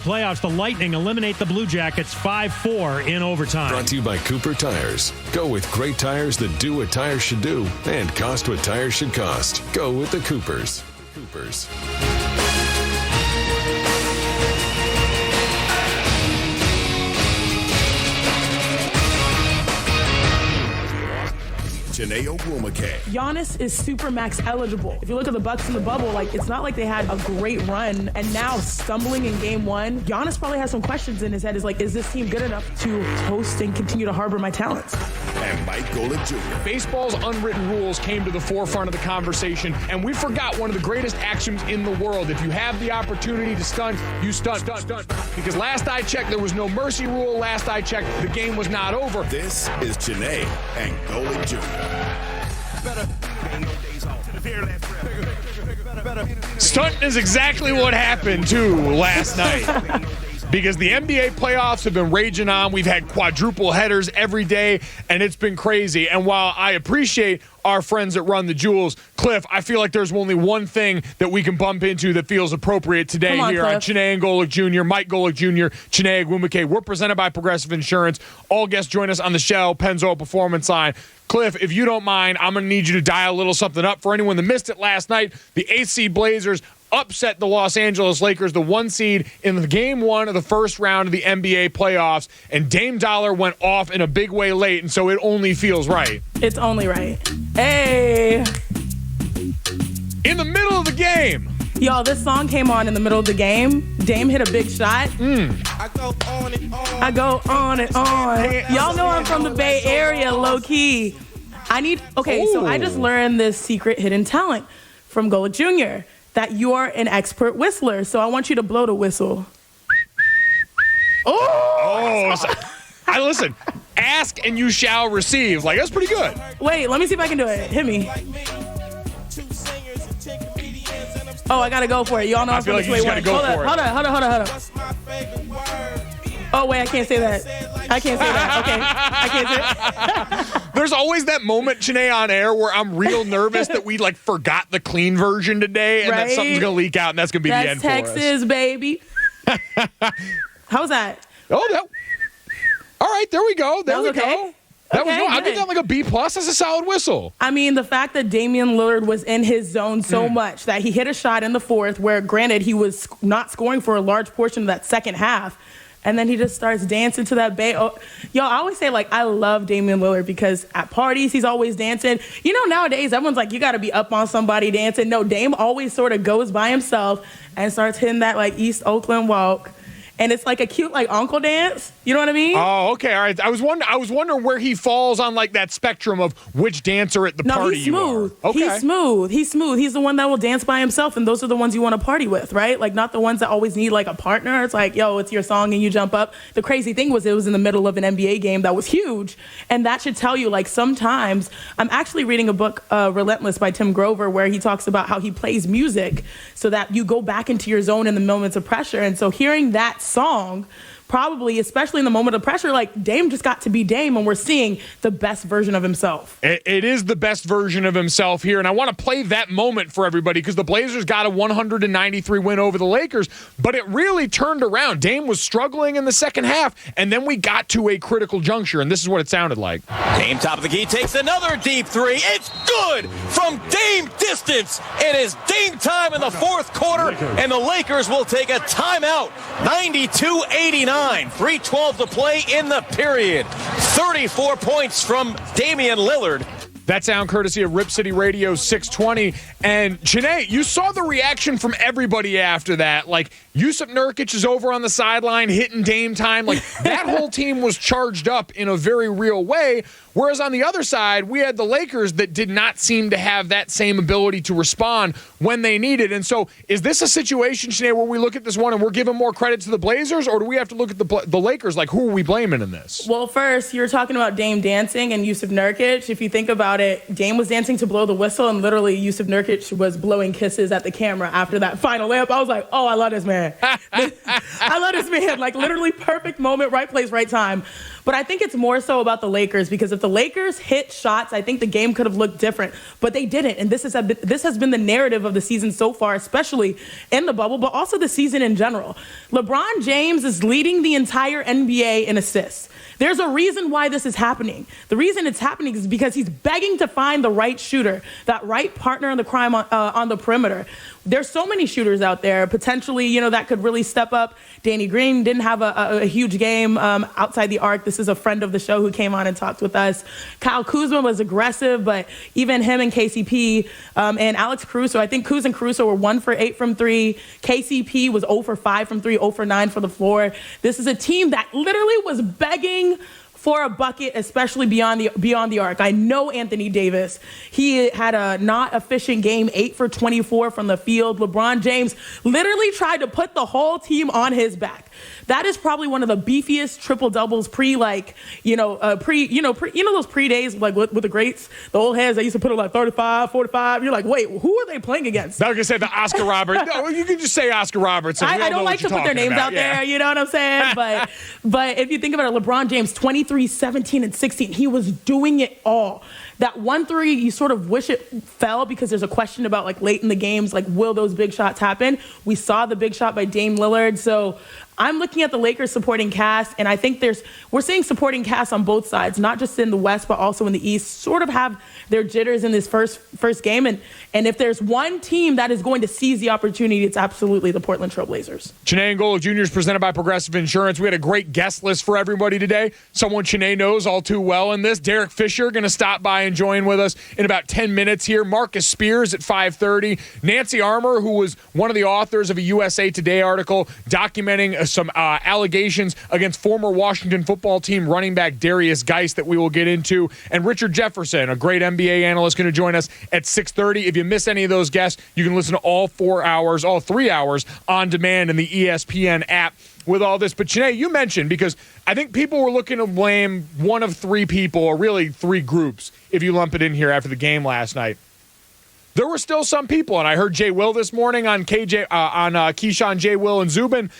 Playoffs, the Lightning eliminate the Blue Jackets 5-4 in overtime. Brought to you by Cooper Tires. Go with great tires that do what tires should do and cost what tires should cost. Go with the Coopers. Coopers. Giannis is Supermax eligible. If you look at the Bucks in the bubble, it's not like they had a great run, and now stumbling in game one, Giannis probably has some questions in his head. Is this team good enough to host and continue to harbor my talents? And Mike Golic Jr. Baseball's unwritten rules came to the forefront of the conversation, and we forgot one of the greatest axioms in the world. If you have the opportunity to stunt, you stunt. Because last I checked, there was no mercy rule. Last I checked, the game was not over. This is Chiney and Golic Jr. Stunting is exactly what happened, too, last night. Because the NBA playoffs have been raging on. We've had quadruple headers every day, and it's been crazy. And while I appreciate our friends that run the Jewels, Cliff, I feel like there's only one thing that we can bump into that feels appropriate today here on Chiney and Golic Jr., Mike Golic Jr., Chiney Agwumike. We're presented by Progressive Insurance. All guests join us on the Shell Pennzoil Performance Line. Cliff, if you don't mind, I'm going to need you to dial a little something up. For anyone that missed it last night, the 8th seed Blazers upset the Los Angeles Lakers, the 1 seed, in the game 1 of the first round of the NBA playoffs, and Dame Dollar went off in a big way late, and so it only feels right. It's only right. Hey! In the middle of the game. Y'all, this song came on in the middle of the game. Dame hit a big shot. I go on and on. I go on and on. Y'all know I'm from the Bay Area, low-key. So I just learned this secret hidden talent from Golic Jr., that you are an expert whistler. So I want you to blow the whistle. Listen, ask and you shall receive. That's pretty good. Wait, let me see if I can do it. Hit me. Oh, I gotta go for it. Y'all know I'm from the Sway One. Hold on. Oh, wait, I can't say that. Okay, I can't say it. There's always that moment, Chiney, on air where I'm real nervous that we forgot the clean version today and that something's going to leak out and that's going to be the end Texas, for us. Texas, baby. How's that? All right, there we go. There we go. That was good. I'll give that a B+. That's a solid whistle. I mean, the fact that Damian Lillard was in his zone so much that he hit a shot in the fourth where, granted, he was not scoring for a large portion of that second half, and then he just starts dancing to that bay. Oh, I always say, I love Damian Lillard because at parties, he's always dancing. Nowadays, everyone's you got to be up on somebody dancing. No, Dame always sort of goes by himself and starts hitting that, East Oakland walk. And it's a cute uncle dance. You know what I mean? Oh, okay. All right. I was wondering where he falls on that spectrum of which dancer at the party he's smooth. You are. Okay. He's smooth. He's the one that will dance by himself, and those are the ones you want to party with, right? Not the ones that always need a partner. It's it's your song and you jump up. The crazy thing was it was in the middle of an NBA game that was huge, and that should tell you sometimes. I'm actually reading a book, Relentless by Tim Grover, where he talks about how he plays music so that you go back into your zone in the moments of pressure. And so hearing that song, probably, especially in the moment of pressure, Dame just got to be Dame, and we're seeing the best version of himself. It is the best version of himself here, and I want to play that moment for everybody because the Blazers got a 193 win over the Lakers, but it really turned around. Dame was struggling in the second half, and then we got to a critical juncture, and this is what it sounded like. Dame, top of the key, takes another deep three. It's good from Dame distance. It is Dame time in the fourth quarter, and the Lakers will take a timeout. 92-89. 3:12 to play in the period. 34 points from Damian Lillard. That sound courtesy of Rip City Radio 620. And Chiney, you saw the reaction from everybody after that. Jusuf Nurkic is over on the sideline hitting Dame time. That whole team was charged up in a very real way. Whereas on the other side, we had the Lakers that did not seem to have that same ability to respond when they needed. And so is this a situation, Chiney, where we look at this one and we're giving more credit to the Blazers, or do we have to look at the Lakers? Who are we blaming in this? Well, first, you're talking about Dame dancing and Jusuf Nurkic. If you think about it, Dame was dancing to blow the whistle, and literally Jusuf Nurkic was blowing kisses at the camera after that final layup. I was like, oh, I love this man. I love this man. Literally perfect moment, right place, right time. But I think it's more so about the Lakers, because if the Lakers hit shots, I think the game could have looked different. But they didn't. And this has been the narrative of the season so far, especially in the bubble, but also the season in general. LeBron James is leading the entire NBA in assists. There's a reason why this is happening. The reason it's happening is because he's begging to find the right shooter, that right partner in the crime on the perimeter. There's so many shooters out there, potentially, that could really step up. Danny Green didn't have a huge game outside the arc. This is a friend of the show who came on and talked with us. Kyle Kuzma was aggressive, but even him and KCP and Alex Caruso, I think Kuz and Caruso were 1 for 8 from 3. KCP was 0 for 5 from 3, 0 for 9 for the floor. This is a team that literally was begging for a bucket, especially beyond the arc. I know Anthony Davis. He had a not efficient game, 8 for 24 from the field. LeBron James literally tried to put the whole team on his back. That is probably one of the beefiest triple doubles those pre-days, like with the greats, the old heads. They used to put it like 35, 45. You're like, wait, who are they playing against? I was gonna say the Oscar Roberts. No, you can just say Oscar Roberts. I don't like to put their names out there. You know what I'm saying? But if you think about it, LeBron James, 23, 17, and 16, he was doing it all. That 1-3, you sort of wish it fell, because there's a question about, like, late in the games, like, will those big shots happen? We saw the big shot by Dame Lillard. So I'm looking at the Lakers supporting cast, and I think we're seeing supporting cast on both sides, not just in the West, but also in the East, sort of have their jitters in this first game. And if there's one team that is going to seize the opportunity, it's absolutely the Portland Trail Blazers. Chiney Golic Jr. is presented by Progressive Insurance. We had a great guest list for everybody today. Someone Chiney knows all too well in this. Derek Fisher going to stop by and join with us in about 10 minutes here. Marcus Spears at 5:30. Nancy Armour, who was one of the authors of a USA Today article documenting some allegations against former Washington football team running back Derrius Guice that we will get into. And Richard Jefferson, a great NBA analyst, going to join us at 6:30. If you miss any of those guests, you can listen to all 3 hours on demand in the ESPN app with all this. But Chiney, you mentioned, because I think people were looking to blame one of 3 people, or really 3 groups, if you lump it in here after the game last night. There were still some people, and I heard Jay Will this morning on Keyshawn, Jay Will, and Zubin,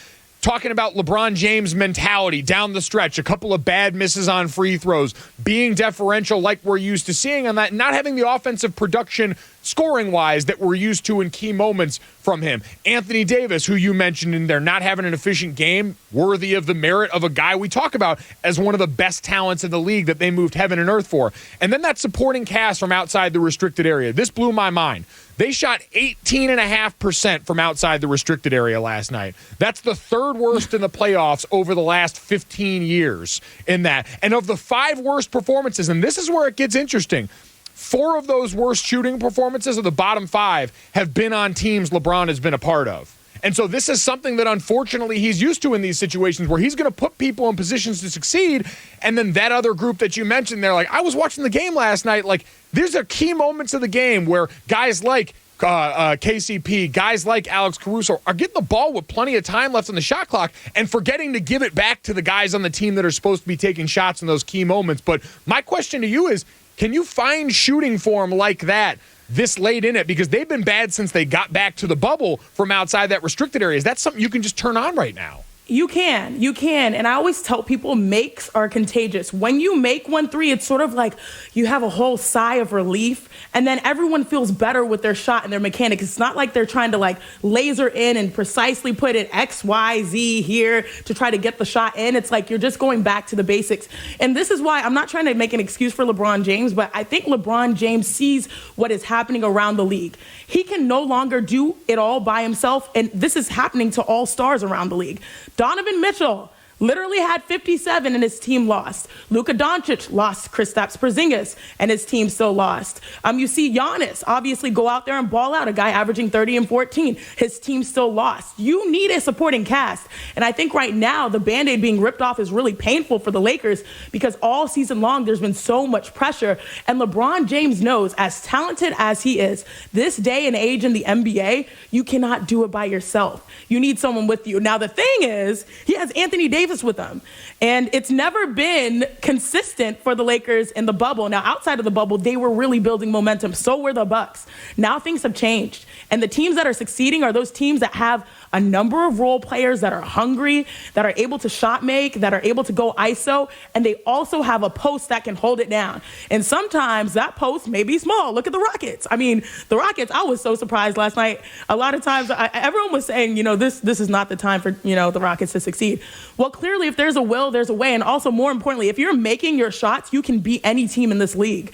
talking about LeBron James' mentality down the stretch, a couple of bad misses on free throws, being deferential like we're used to seeing on that, not having the offensive production scoring-wise that we're used to in key moments from him. Anthony Davis, who you mentioned in there, not having an efficient game, worthy of the merit of a guy we talk about as one of the best talents in the league that they moved heaven and earth for. And then that supporting cast from outside the restricted area. This blew my mind. They shot 18.5% from outside the restricted area last night. That's the 3rd worst in the playoffs over the last 15 years in that. And of the 5 worst performances, and this is where it gets interesting, 4 of those worst shooting performances of the bottom 5 have been on teams LeBron has been a part of. And so this is something that unfortunately he's used to in these situations, where he's going to put people in positions to succeed. And then that other group that you mentioned, they're like, I was watching the game last night. Like, there's a key moments of the game where guys like KCP, guys like Alex Caruso are getting the ball with plenty of time left on the shot clock and forgetting to give it back to the guys on the team that are supposed to be taking shots in those key moments. But my question to you is, can you find shooting form like that this late in it? Because they've been bad since they got back to the bubble from outside that restricted area. Is that something you can just turn on right now? You can. And I always tell people, makes are contagious. When you make 1-3, it's sort of like you have a whole sigh of relief, and then everyone feels better with their shot and their mechanics. It's not like they're trying to like laser in and precisely put it X, Y, Z here to try to get the shot in. It's like you're just going back to the basics. And this is why I'm not trying to make an excuse for LeBron James, but I think LeBron James sees what is happening around the league. He can no longer do it all by himself, and this is happening to all stars around the league. Donovan Mitchell literally had 57 and his team lost. Luka Doncic lost Kristaps Porzingis and his team still lost. You see Giannis obviously go out there and ball out, a guy averaging 30 and 14. His team still lost. You need a supporting cast. And I think right now the Band-Aid being ripped off is really painful for the Lakers, because all season long there's been so much pressure. And LeBron James knows, as talented as he is, this day and age in the NBA, you cannot do it by yourself. You need someone with you. Now the thing is, he has Anthony Davis with them. And it's never been consistent for the Lakers in the bubble. Now, outside of the bubble, they were really building momentum. So were the Bucks. Now things have changed. And the teams that are succeeding are those teams that have a number of role players that are hungry, that are able to shot make, that are able to go ISO, and they also have a post that can hold it down. And sometimes that post may be small. Look at the Rockets. I mean, the Rockets, I was so surprised last night. A lot of times, everyone was saying, this is not the time for, the Rockets to succeed. Well, clearly, if there's a will, there's a way. And also, more importantly, if you're making your shots, you can beat any team in this league.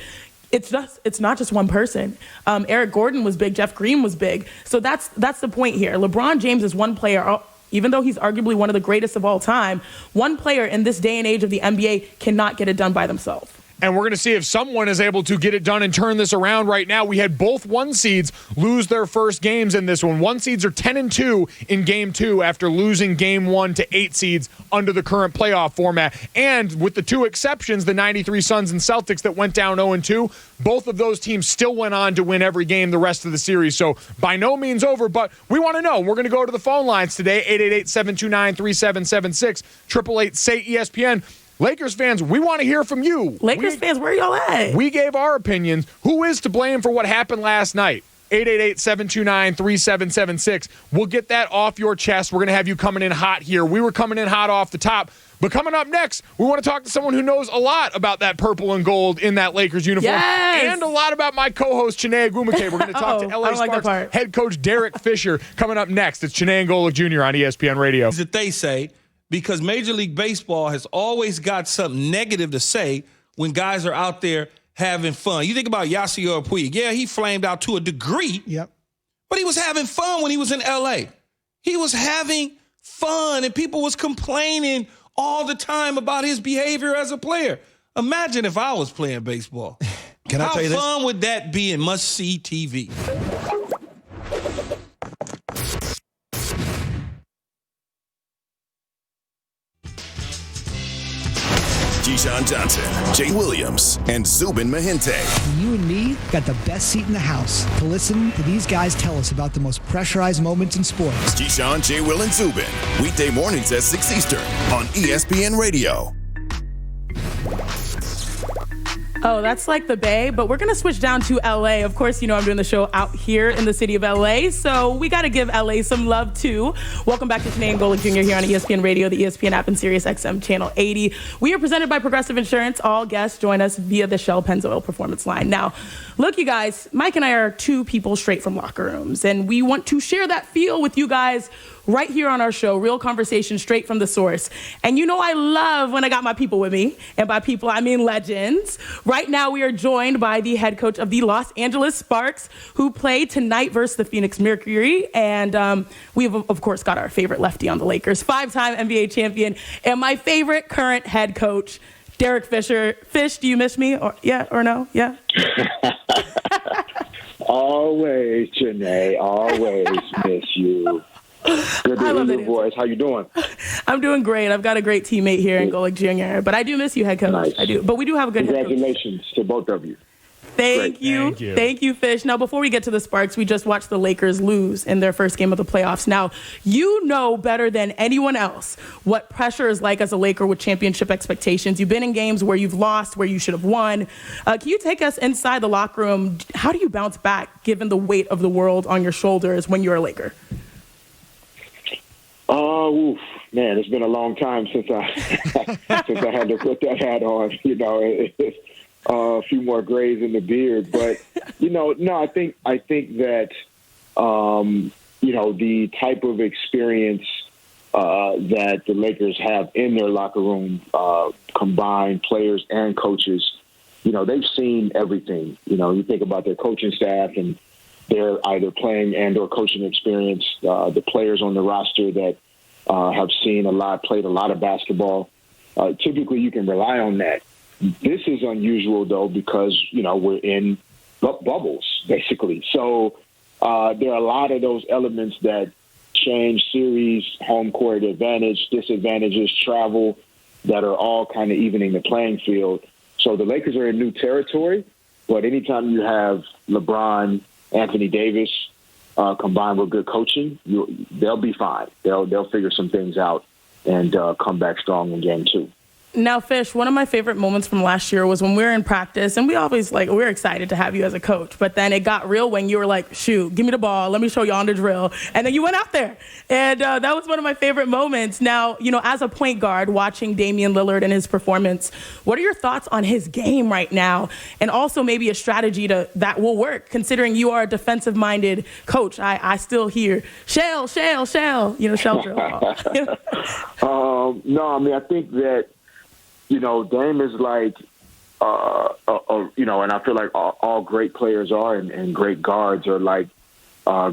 It's not just one person. Eric Gordon was big. Jeff Green was big. So that's the point here. LeBron James is one player, even though he's arguably one of the greatest of all time, one player in this day and age of the NBA cannot get it done by themselves. And we're going to see if someone is able to get it done and turn this around right now. We had both 1 seeds lose their first games in this one. 1 seeds are 10-2 in game 2 after losing game 1 to 8 seeds under the current playoff format. And with the 2 exceptions, the 93 Suns and Celtics that went down 0-2, both of those teams still went on to win every game the rest of the series. So by no means over, but we want to know. We're going to go to the phone lines today, 888-729-3776, 888-SAY-ESPN. Lakers fans, we want to hear from you. Lakers fans, where y'all at? We gave our opinions. Who is to blame for what happened last night? 888-729-3776. We'll get that off your chest. We're going to have you coming in hot here. We were coming in hot off the top. But coming up next, we want to talk to someone who knows a lot about that purple and gold in that Lakers uniform. Yes! And a lot about my co-host, Chiney Golic. We're going to talk to LA Sparks head coach Derek Fisher coming up next. It's Chiney Golic Jr. on ESPN Radio. That they say, because Major League Baseball has always got something negative to say when guys are out there having fun. You think about Yasiel Puig. Yeah, he flamed out to a degree. Yep. But he was having fun when he was in L.A. He was having fun, and people was complaining all the time about his behavior as a player. Imagine if I was playing baseball. Can I tell you this? How fun would that be in must-see TV? Keyshawn Johnson, Jay Williams, and Zubin Mehente. You and me got the best seat in the house to listen to these guys tell us about the most pressurized moments in sports. Keyshawn, Jay, Will, and Zubin. Weekday mornings at 6 Eastern on ESPN Radio. Oh, that's like the Bay, but we're going to switch down to LA. Of course, I'm doing the show out here in the city of LA, so we got to give LA some love too. Welcome back to Chiney Golic Jr. here on ESPN Radio, the ESPN app, and SiriusXM Channel 80. We are presented by Progressive Insurance. All guests join us via the Shell Pennzoil Performance Line. Now, look, you guys, Mike and I are 2 people straight from locker rooms, and we want to share that feel with you guys right here on our show, real conversation straight from the source. And I love when I got my people with me. And by people, I mean legends. Right now, we are joined by the head coach of the Los Angeles Sparks, who play tonight versus the Phoenix Mercury. And we've, of course, got our favorite lefty on the Lakers, 5-time NBA champion, and my favorite current head coach, Derek Fisher. Fish, do you miss me? Or no? Yeah? Always, Janae. Always miss you. Good to hear your voice. How you doing? I'm doing great. I've got a great teammate here in Golic Jr., but I do miss you, head coach. Nice. I do. But we do have a good Congratulations to both of you. Thank you. Thank you, Fish. Now, before we get to the Sparks, we just watched the Lakers lose in their first game of the playoffs. Now, you know better than anyone else what pressure is like as a Laker with championship expectations. You've been in games where you've lost, where you should have won. Can you take us inside the locker room? How do you bounce back given the weight of the world on your shoulders when you're a Laker? Oh, man, it's been a long time since I had to put that hat on. It's a few more grays in the beard, but no, I think that the type of experience that the Lakers have in their locker room, combined players and coaches, they've seen everything. You think about their coaching staff and their either playing and or coaching experience, the players on the roster that have played a lot of basketball. Typically, you can rely on that. This is unusual, though, because, we're in bubbles, basically. So there are a lot of those elements that change series, home court advantage, disadvantages, travel, that are all kind of evening the playing field. So the Lakers are in new territory, but anytime you have LeBron, Anthony Davis, combined with good coaching, they'll be fine. They'll figure some things out and come back strong in game 2. Now, Fish, one of my favorite moments from last year was when we were in practice, and we always we're excited to have you as a coach, but then it got real when you were like, shoot, give me the ball, let me show you on the drill, and then you went out there, and that was one of my favorite moments. Now, as a point guard, watching Damian Lillard and his performance, what are your thoughts on his game right now, and also maybe a strategy that will work, considering you are a defensive-minded coach? I still hear, shell, shell drill. No, I mean, I think that, Dame is like, and I feel like all great players are, and great guards are like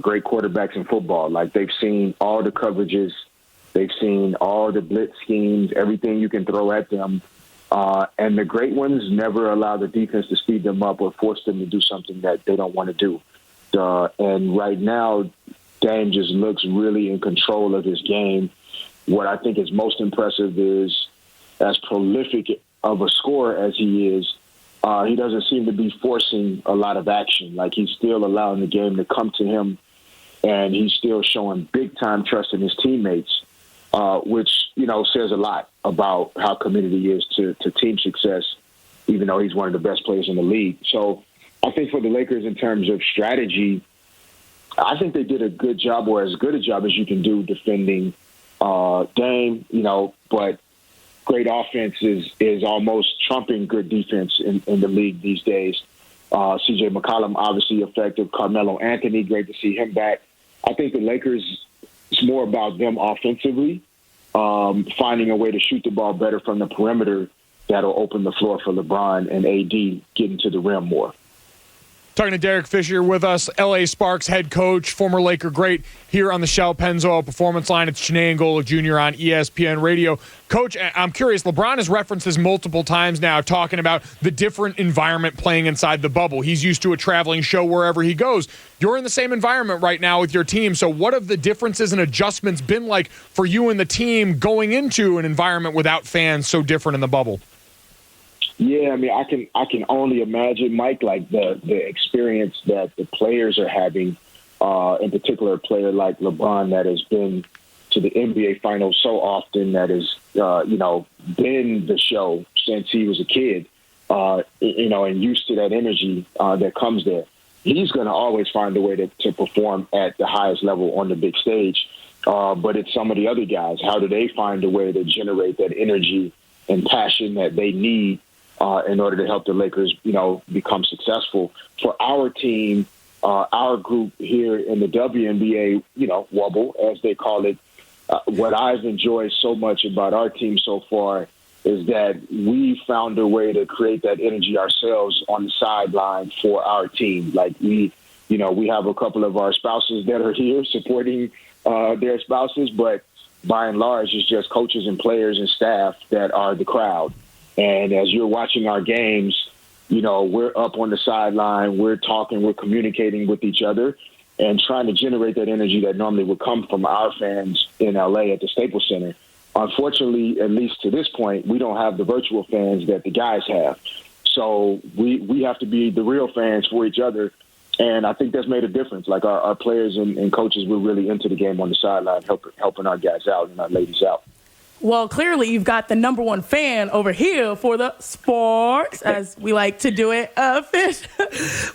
great quarterbacks in football. Like, they've seen all the coverages, they've seen all the blitz schemes, everything you can throw at them. And the great ones never allow the defense to speed them up or force them to do something that they don't want to do. And right now, Dame just looks really in control of his game. What I think is most impressive is, as prolific of a scorer as he is, he doesn't seem to be forcing a lot of action. Like, he's still allowing the game to come to him, and he's still showing big-time trust in his teammates, which, says a lot about how committed he is to team success, even though he's one of the best players in the league. So I think for the Lakers, in terms of strategy, I think they did a good job, or as good a job as you can do, defending Dame, but great offense is almost trumping good defense in the league these days. C.J. McCollum, obviously effective. Carmelo Anthony, great to see him back. I think the Lakers, it's more about them offensively, finding a way to shoot the ball better from the perimeter that'll open the floor for LeBron and AD getting to the rim more. Talking to Derek Fisher with us, LA Sparks head coach, former Laker great, here on the Shell Pennzoil Performance Line. It's Chiney Golic Jr. on ESPN Radio. Coach, I'm curious, LeBron has referenced this multiple times now, talking about the different environment playing inside the bubble. He's used to a traveling show wherever he goes. You're in the same environment right now with your team, so what have the differences and adjustments been like for you and the team going into an environment without fans so different in the bubble? Yeah, I mean, I can only imagine, Mike, like the experience that the players are having, in particular a player like LeBron that has been to the NBA Finals so often, that has, been the show since he was a kid, and used to that energy that comes there. He's going to always find a way to perform at the highest level on the big stage. But it's some of the other guys. How do they find a way to generate that energy and passion that they need in order to help the Lakers, become successful? For our team, our group here in the WNBA, Wubble, as they call it, what I've enjoyed so much about our team so far is that we found a way to create that energy ourselves on the sideline for our team. Like, we have a couple of our spouses that are here supporting their spouses, but by and large, it's just coaches and players and staff that are the crowd. And as you're watching our games, we're up on the sideline, we're talking, we're communicating with each other and trying to generate that energy that normally would come from our fans in LA at the Staples Center. Unfortunately, at least to this point, we don't have the virtual fans that the guys have. So we have to be the real fans for each other. And I think that's made a difference. Like, our players and coaches, we're really into the game on the sideline, helping our guys out and our ladies out. Well, clearly you've got the number one fan over here for the Sparks, as we like to do it. Fish,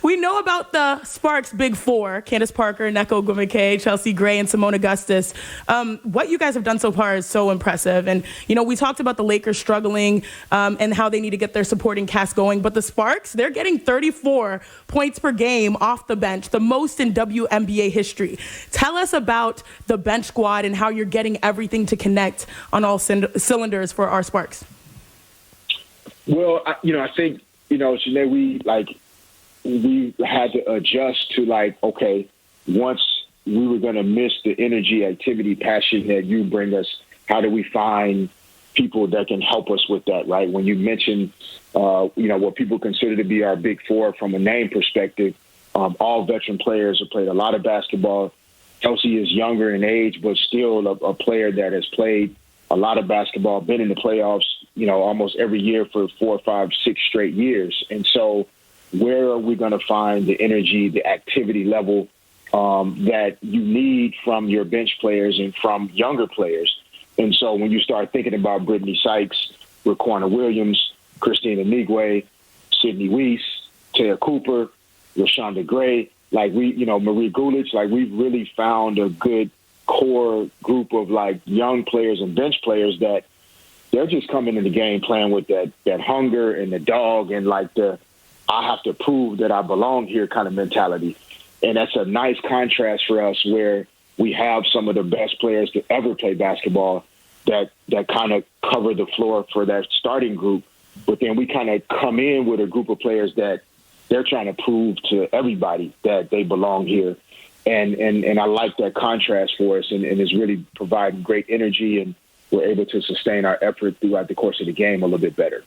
we know about the Sparks Big Four: Candace Parker, Nneka Ogwumike, Chelsea Gray, and Simone Augustus. What you guys have done so far is so impressive. And, we talked about the Lakers struggling and how they need to get their supporting cast going. But the Sparks, they're getting 34 points per game off the bench, the most in WNBA history. Tell us about the bench squad and how you're getting everything to connect on all cylinders for our Sparks. Well, I think, Sinead, we had to adjust to okay, once we were going to miss the energy, activity, passion that you bring us, how do we find people that can help us with that, right? When you mentioned, what people consider to be our Big Four from a name perspective, all veteran players have played a lot of basketball. Chelsea is younger in age, but still a player that has played a lot of basketball, been in the playoffs, almost every year for 4, 5, 6 straight years. And so where are we going to find the energy, the activity level that you need from your bench players and from younger players? And so when you start thinking about Brittany Sykes, Raquana Williams, Christina Nigwe, Sydney Weiss, Taya Cooper, Rashonda Gray, Marie Gulic. Like, we've really found a good core group of like young players and bench players that they're just coming in the game playing with that hunger and the dog and like I have to prove that I belong here kind of mentality. And that's a nice contrast for us where we have some of the best players to ever play basketball that kind of cover the floor for that starting group. But then we kind of come in with a group of players that they're trying to prove to everybody that they belong here. And I like that contrast for us, and it's really providing great energy, and we're able to sustain our effort throughout the course of the game a little bit better.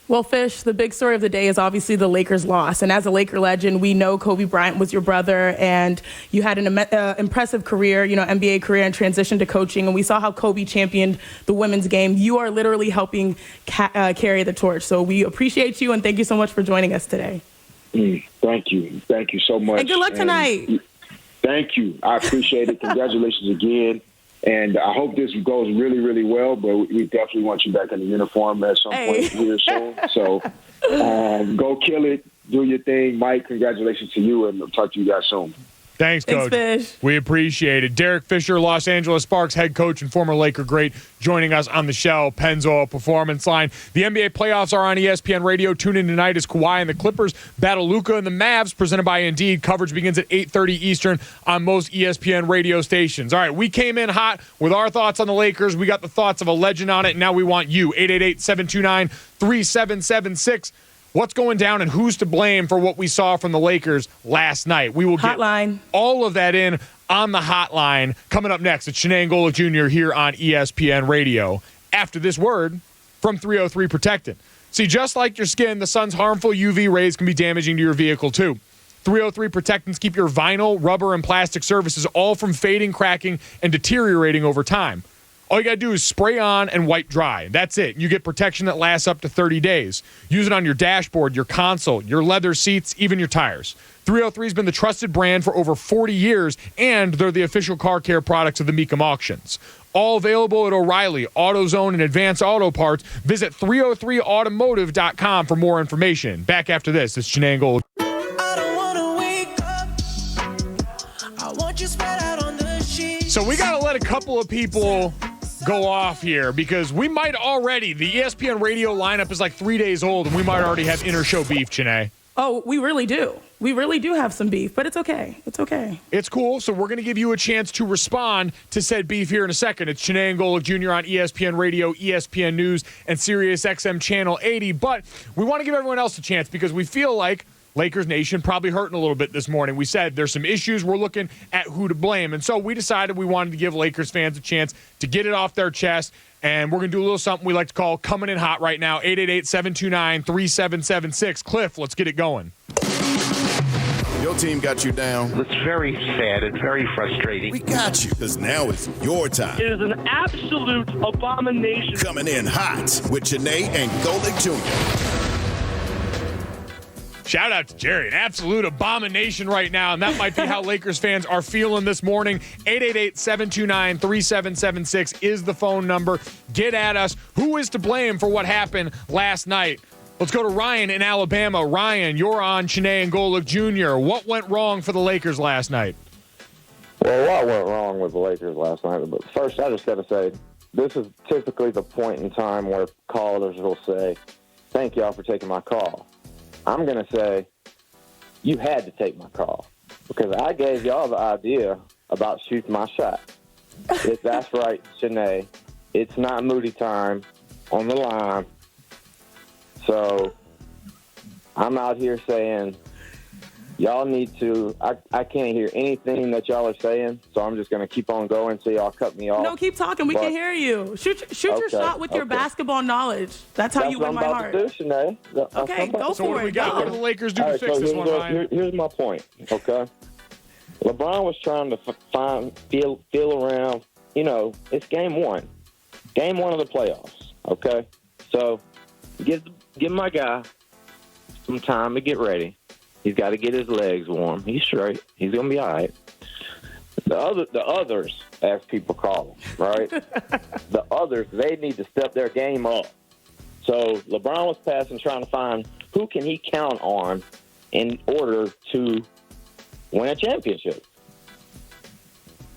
Well, Fish, the big story of the day is obviously the Lakers loss. And as a Laker legend, we know Kobe Bryant was your brother, and you had an impressive career, NBA career, and transition to coaching. And we saw how Kobe championed the women's game. You are literally helping carry the torch. So we appreciate you, and thank you so much for joining us today. Thank you. Thank you so much. And good luck tonight. Thank you. I appreciate it. Congratulations again. And I hope this goes really, really well, but we definitely want you back in the uniform at some point here soon. So go kill it. Do your thing. Mike, congratulations to you, and I'll talk to you guys soon. Thanks, Coach. Fish. We appreciate it. Derek Fisher, Los Angeles Sparks head coach and former Laker great, joining us on the Shell Pennzoil Performance Line. The NBA playoffs are on ESPN Radio. Tune in tonight as Kawhi and the Clippers battle Luka and the Mavs, presented by Indeed. Coverage begins at 8:30 Eastern on most ESPN radio stations. All right, we came in hot with our thoughts on the Lakers. We got the thoughts of a legend on it, and now we want you. 888-729-3776. What's going down and who's to blame for what we saw from the Lakers last night? We will get all of that in on the hotline coming up next. It's Chiney Golic Jr. here on ESPN Radio. After this word from 303 Protectant. See, just like your skin, the sun's harmful UV rays can be damaging to your vehicle too. 303 Protectants keep your vinyl, rubber, and plastic surfaces all from fading, cracking, and deteriorating over time. All you got to do is spray on and wipe dry. That's it. You get protection that lasts up to 30 days. Use it on your dashboard, your console, your leather seats, even your tires. 303 has been the trusted brand for over 40 years, and they're the official car care products of the Mecum Auctions. All available at O'Reilly, AutoZone, and Advanced Auto Parts. Visit 303automotive.com for more information. Back after this, it's Chiney Golic. So we got to let a couple of people go off here because we might already, the ESPN radio lineup is like 3 days old, and we might already have inter-show beef, Chiney. Oh, we really do. We really do have some beef, but it's okay. It's okay. It's cool. So we're going to give you a chance to respond to said beef here in a second. It's Chiney Golic Jr. on ESPN Radio, ESPN News, and Sirius XM Channel 80. But we want to give everyone else a chance because we feel like Lakers Nation probably hurting a little bit this morning. We said there's some issues. We're looking at who to blame. And so we decided we wanted to give Lakers fans a chance to get it off their chest. And we're going to do a little something we like to call coming in hot right now. 888-729-3776. Cliff, let's get it going. Your team got you down. It's very sad and very frustrating. We got you, because now it's your time. It is an absolute abomination. Coming in hot with Chiney and Golic Jr. Shout out to Jerry, an absolute abomination right now, and that might be how Lakers fans are feeling this morning. 888-729-3776 is the phone number. Get at us. Who is to blame for what happened last night? Let's go to Ryan in Alabama. Ryan, you're on Chiney and Golic Jr. What went wrong for the Lakers last night? Well, a lot went wrong with the Lakers last night, but first I just got to say, this is typically the point in time where callers will say, thank y'all for taking my call. I'm going to say, you had to take my call because I gave y'all the idea about shooting my shot. If that's right, Chiney, it's not Moody time on the line. So I'm out here saying, y'all need to, I can't hear anything that y'all are saying, so I'm just going to keep on going so y'all cut me off. No, keep talking. We can hear you. Shoot your shot with your basketball knowledge. That's how you win my heart. That's what I'm about to do, Chiney. Okay, go so for what it. We got? What do the Lakers do to fix this one, Ryan? Here's my point, okay? LeBron was trying to feel around. You know, it's game one. Game one of the playoffs, okay? So give my guy some time to get ready. He's got to get his legs warm. He's straight. He's going to be all right. The others, as people call them, right? The others, they need to step their game up. So LeBron was passing, trying to find who can he count on in order to win a championship.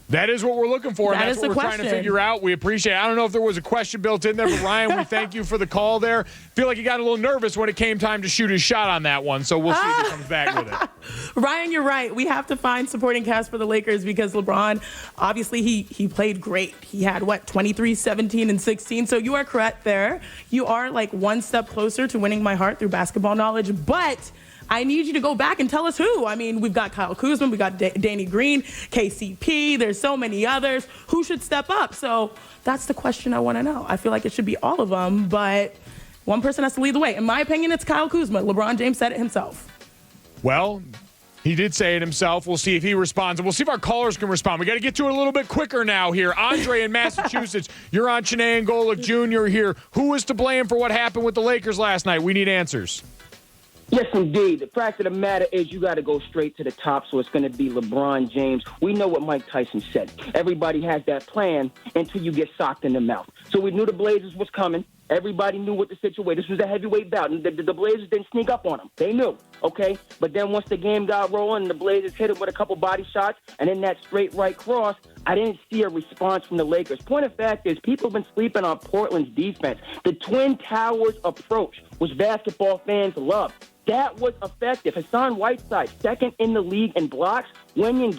That is what we're looking for, and that's what we're trying to figure out. We appreciate it. I don't know if there was a question built in there, but Ryan, we thank you for the call there. Feel like he got a little nervous when it came time to shoot his shot on that one, so we'll see if he comes back with it. Ryan, you're right. We have to find supporting cast for the Lakers because LeBron, obviously, he played great. He had, 23, 17, and 16, so you are correct there. You are, one step closer to winning my heart through basketball knowledge, but I need you to go back and tell us who. I mean, we've got Kyle Kuzma, we got Danny Green, KCP. There's so many others. Who should step up? So that's the question I want to know. I feel like it should be all of them, but one person has to lead the way. In my opinion, it's Kyle Kuzma. LeBron James said it himself. Well, he did say it himself. We'll see if he responds, and we'll see if our callers can respond. We got to get to it a little bit quicker now here. Andre in Massachusetts, you're on Chiney Golic Jr. here. Who is to blame for what happened with the Lakers last night? We need answers. Yes, indeed. The fact of the matter is you got to go straight to the top, so it's going to be LeBron James. We know what Mike Tyson said. Everybody has that plan until you get socked in the mouth. So we knew the Blazers was coming. Everybody knew what the situation. This was a heavyweight bout, and the Blazers didn't sneak up on them. They knew, okay? But then once the game got rolling, and the Blazers hit him with a couple body shots, and then that straight right cross, I didn't see a response from the Lakers. Point of fact is people have been sleeping on Portland's defense. The Twin Towers approach, which basketball fans love. That was effective. Hassan Whiteside, second in the league in blocks. Wenyen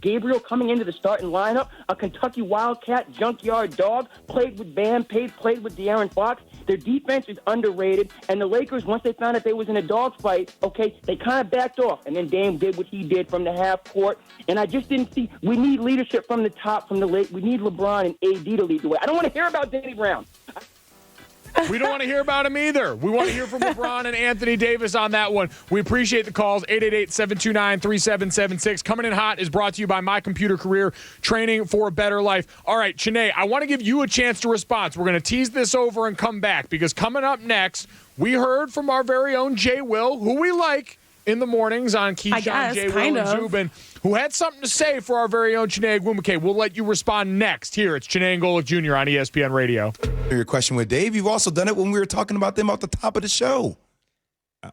Gabriel coming into the starting lineup. A Kentucky Wildcat, junkyard dog. Played with Bam, played with De'Aaron Fox. Their defense is underrated. And the Lakers, once they found out they was in a dogfight, okay, they kind of backed off. And then Dame did what he did from the half court. And I just didn't see. We need leadership from the top, from the late. We need LeBron and AD to lead the way. I don't want to hear about Danny Brown. We don't want to hear about him either. We want to hear from LeBron and Anthony Davis on that one. We appreciate the calls. 888-729-3776. Coming in hot is brought to you by My Computer Career, training for a better life. All right, Chiney, I want to give you a chance to respond. We're going to tease this over and come back because coming up next, we heard from our very own Jay Will, who we like in the mornings on Keyshawn, Jay Will, and Zubin, who had something to say for our very own Chiney Golic. We'll let you respond next. Here, it's Chiney Golic Jr. on ESPN Radio. Your question with Dave, you've also done it when we were talking about them at the top of the show.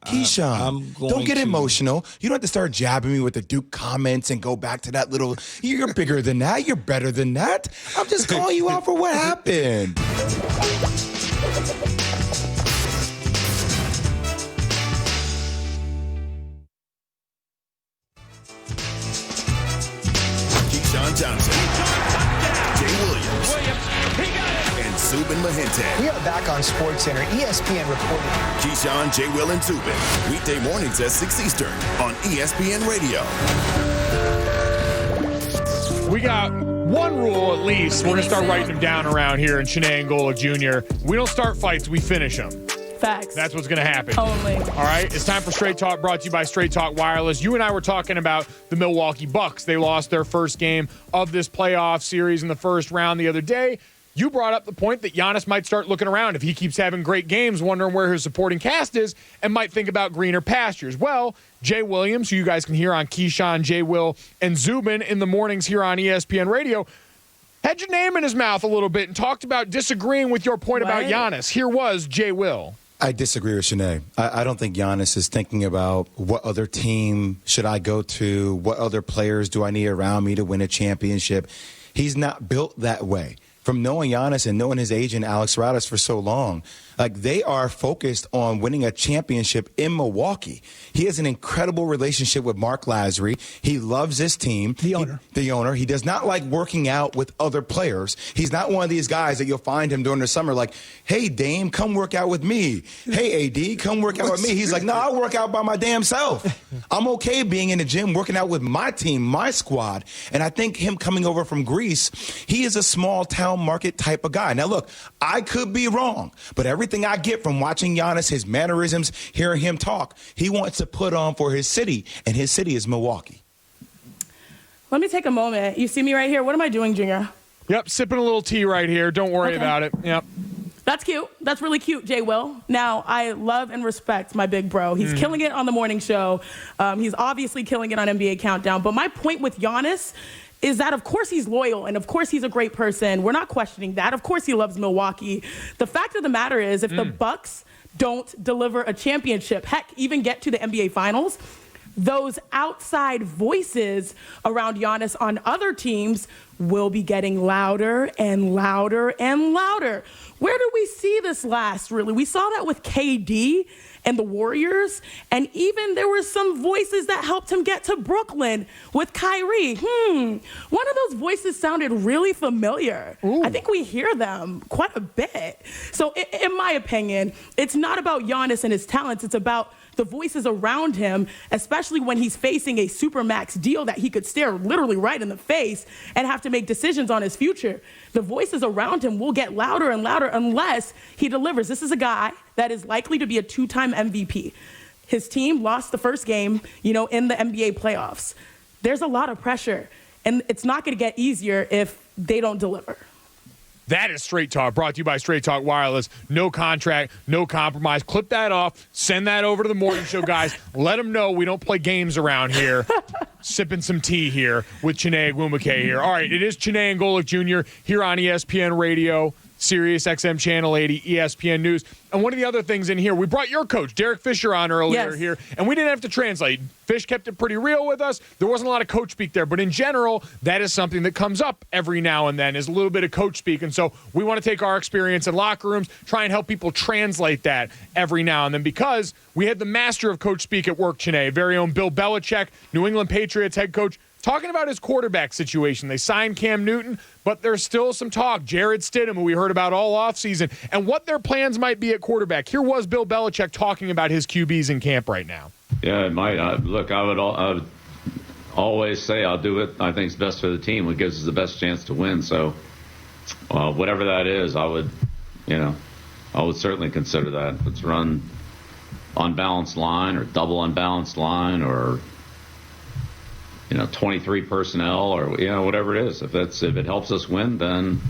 Keyshawn, don't get emotional. You don't have to start jabbing me with the Duke comments and go back to that little, you're bigger than that, you're better than that. I'm just calling you out for what happened. Johnson, Jay Williams, and Zubin Mehenti. We are back on SportsCenter. ESPN reported. Keyshawn, Jay Will, and Zubin. Weekday mornings at 6 Eastern on ESPN Radio. We got one rule at least. We're going to start writing them down around here in Chiney Golic Jr. We don't start fights, we finish them. Facts. That's what's going to happen. Only. All right, it's time for Straight Talk, brought to you by Straight Talk Wireless. You and I were talking about the Milwaukee Bucks. They lost their first game of this playoff series in the first round the other day. You brought up the point that Giannis might start looking around if he keeps having great games, wondering where his supporting cast is, and might think about greener pastures. Well, Jay Williams, who you guys can hear on Keyshawn, Jay Will, and Zubin in the mornings here on ESPN Radio, had your name in his mouth a little bit and talked about disagreeing with your point about Giannis. Here was Jay Will. I disagree with Chiney. I don't think Giannis is thinking about what other team should I go to, what other players do I need around me to win a championship. He's not built that way. From knowing Giannis and knowing his agent, Alex Radis, for so long, they are focused on winning a championship in Milwaukee. He has an incredible relationship with Mark Lasry. He loves his team. The owner. He does not like working out with other players. He's not one of these guys that you'll find him during the summer like, hey, Dame, come work out with me. Hey, AD, come work out with me. He's like, no, I'll work out by my damn self. I'm okay being in the gym, working out with my team, my squad. And I think him coming over from Greece, he is a small town market type of guy. Now, look, I could be wrong, but everything I get from watching Giannis, his mannerisms, hearing him talk, he wants to put on for his city, and his city is Milwaukee. Let me take a moment. You see me right here. What am I doing, Junior? Yep, sipping a little tea right here. Don't worry about it. Yep. That's cute. That's really cute, Jay Will. Now, I love and respect my big bro. He's killing it on the morning show. He's obviously killing it on NBA Countdown. But my point with Giannis is that, of course, he's loyal, and of course he's a great person. We're not questioning that. Of course he loves Milwaukee. The fact of the matter is, if the Bucks don't deliver a championship, heck, even get to the NBA Finals, those outside voices around Giannis on other teams will be getting louder and louder and louder. Where did we see this last, really? We saw that with KD and the Warriors, and even there were some voices that helped him get to Brooklyn with Kyrie. One of those voices sounded really familiar. Ooh. I think we hear them quite a bit. So in my opinion, it's not about Giannis and his talents. It's about the voices around him, especially when he's facing a supermax deal that he could stare literally right in the face and have to make decisions on his future. The voices around him will get louder and louder unless he delivers. This is a guy that is likely to be a 2-time MVP. His team lost the first game, in the NBA playoffs. There's a lot of pressure, and it's not going to get easier if they don't deliver. That is Straight Talk, brought to you by Straight Talk Wireless. No contract, no compromise. Clip that off. Send that over to the morning show guys. Let them know we don't play games around here. Sipping some tea here with Chiney Golic here. All right, it is Chiney Golic Jr. here on ESPN Radio, Sirius XM Channel 80, ESPN News. And one of the other things in here, we brought your coach, Derek Fisher, on earlier here, and we didn't have to translate. Fish kept it pretty real with us. There wasn't a lot of coach speak there, but in general, that is something that comes up every now and then, is a little bit of coach speak. And so we want to take our experience in locker rooms, try and help people translate that every now and then, because we had the master of coach speak at work, Chiney, very own Bill Belichick, New England Patriots head coach, talking about his quarterback situation. They signed Cam Newton, but there's still some talk. Jared Stidham, who we heard about all offseason, and what their plans might be at quarterback. Here was Bill Belichick talking about his QBs in camp right now. Yeah, it might. Look, I would always say I'll do it. I think it's best for the team. What gives us the best chance to win. So whatever that is, I would certainly consider that. If it's run unbalanced line or double unbalanced line or 23 personnel or whatever it is. If it helps us win, then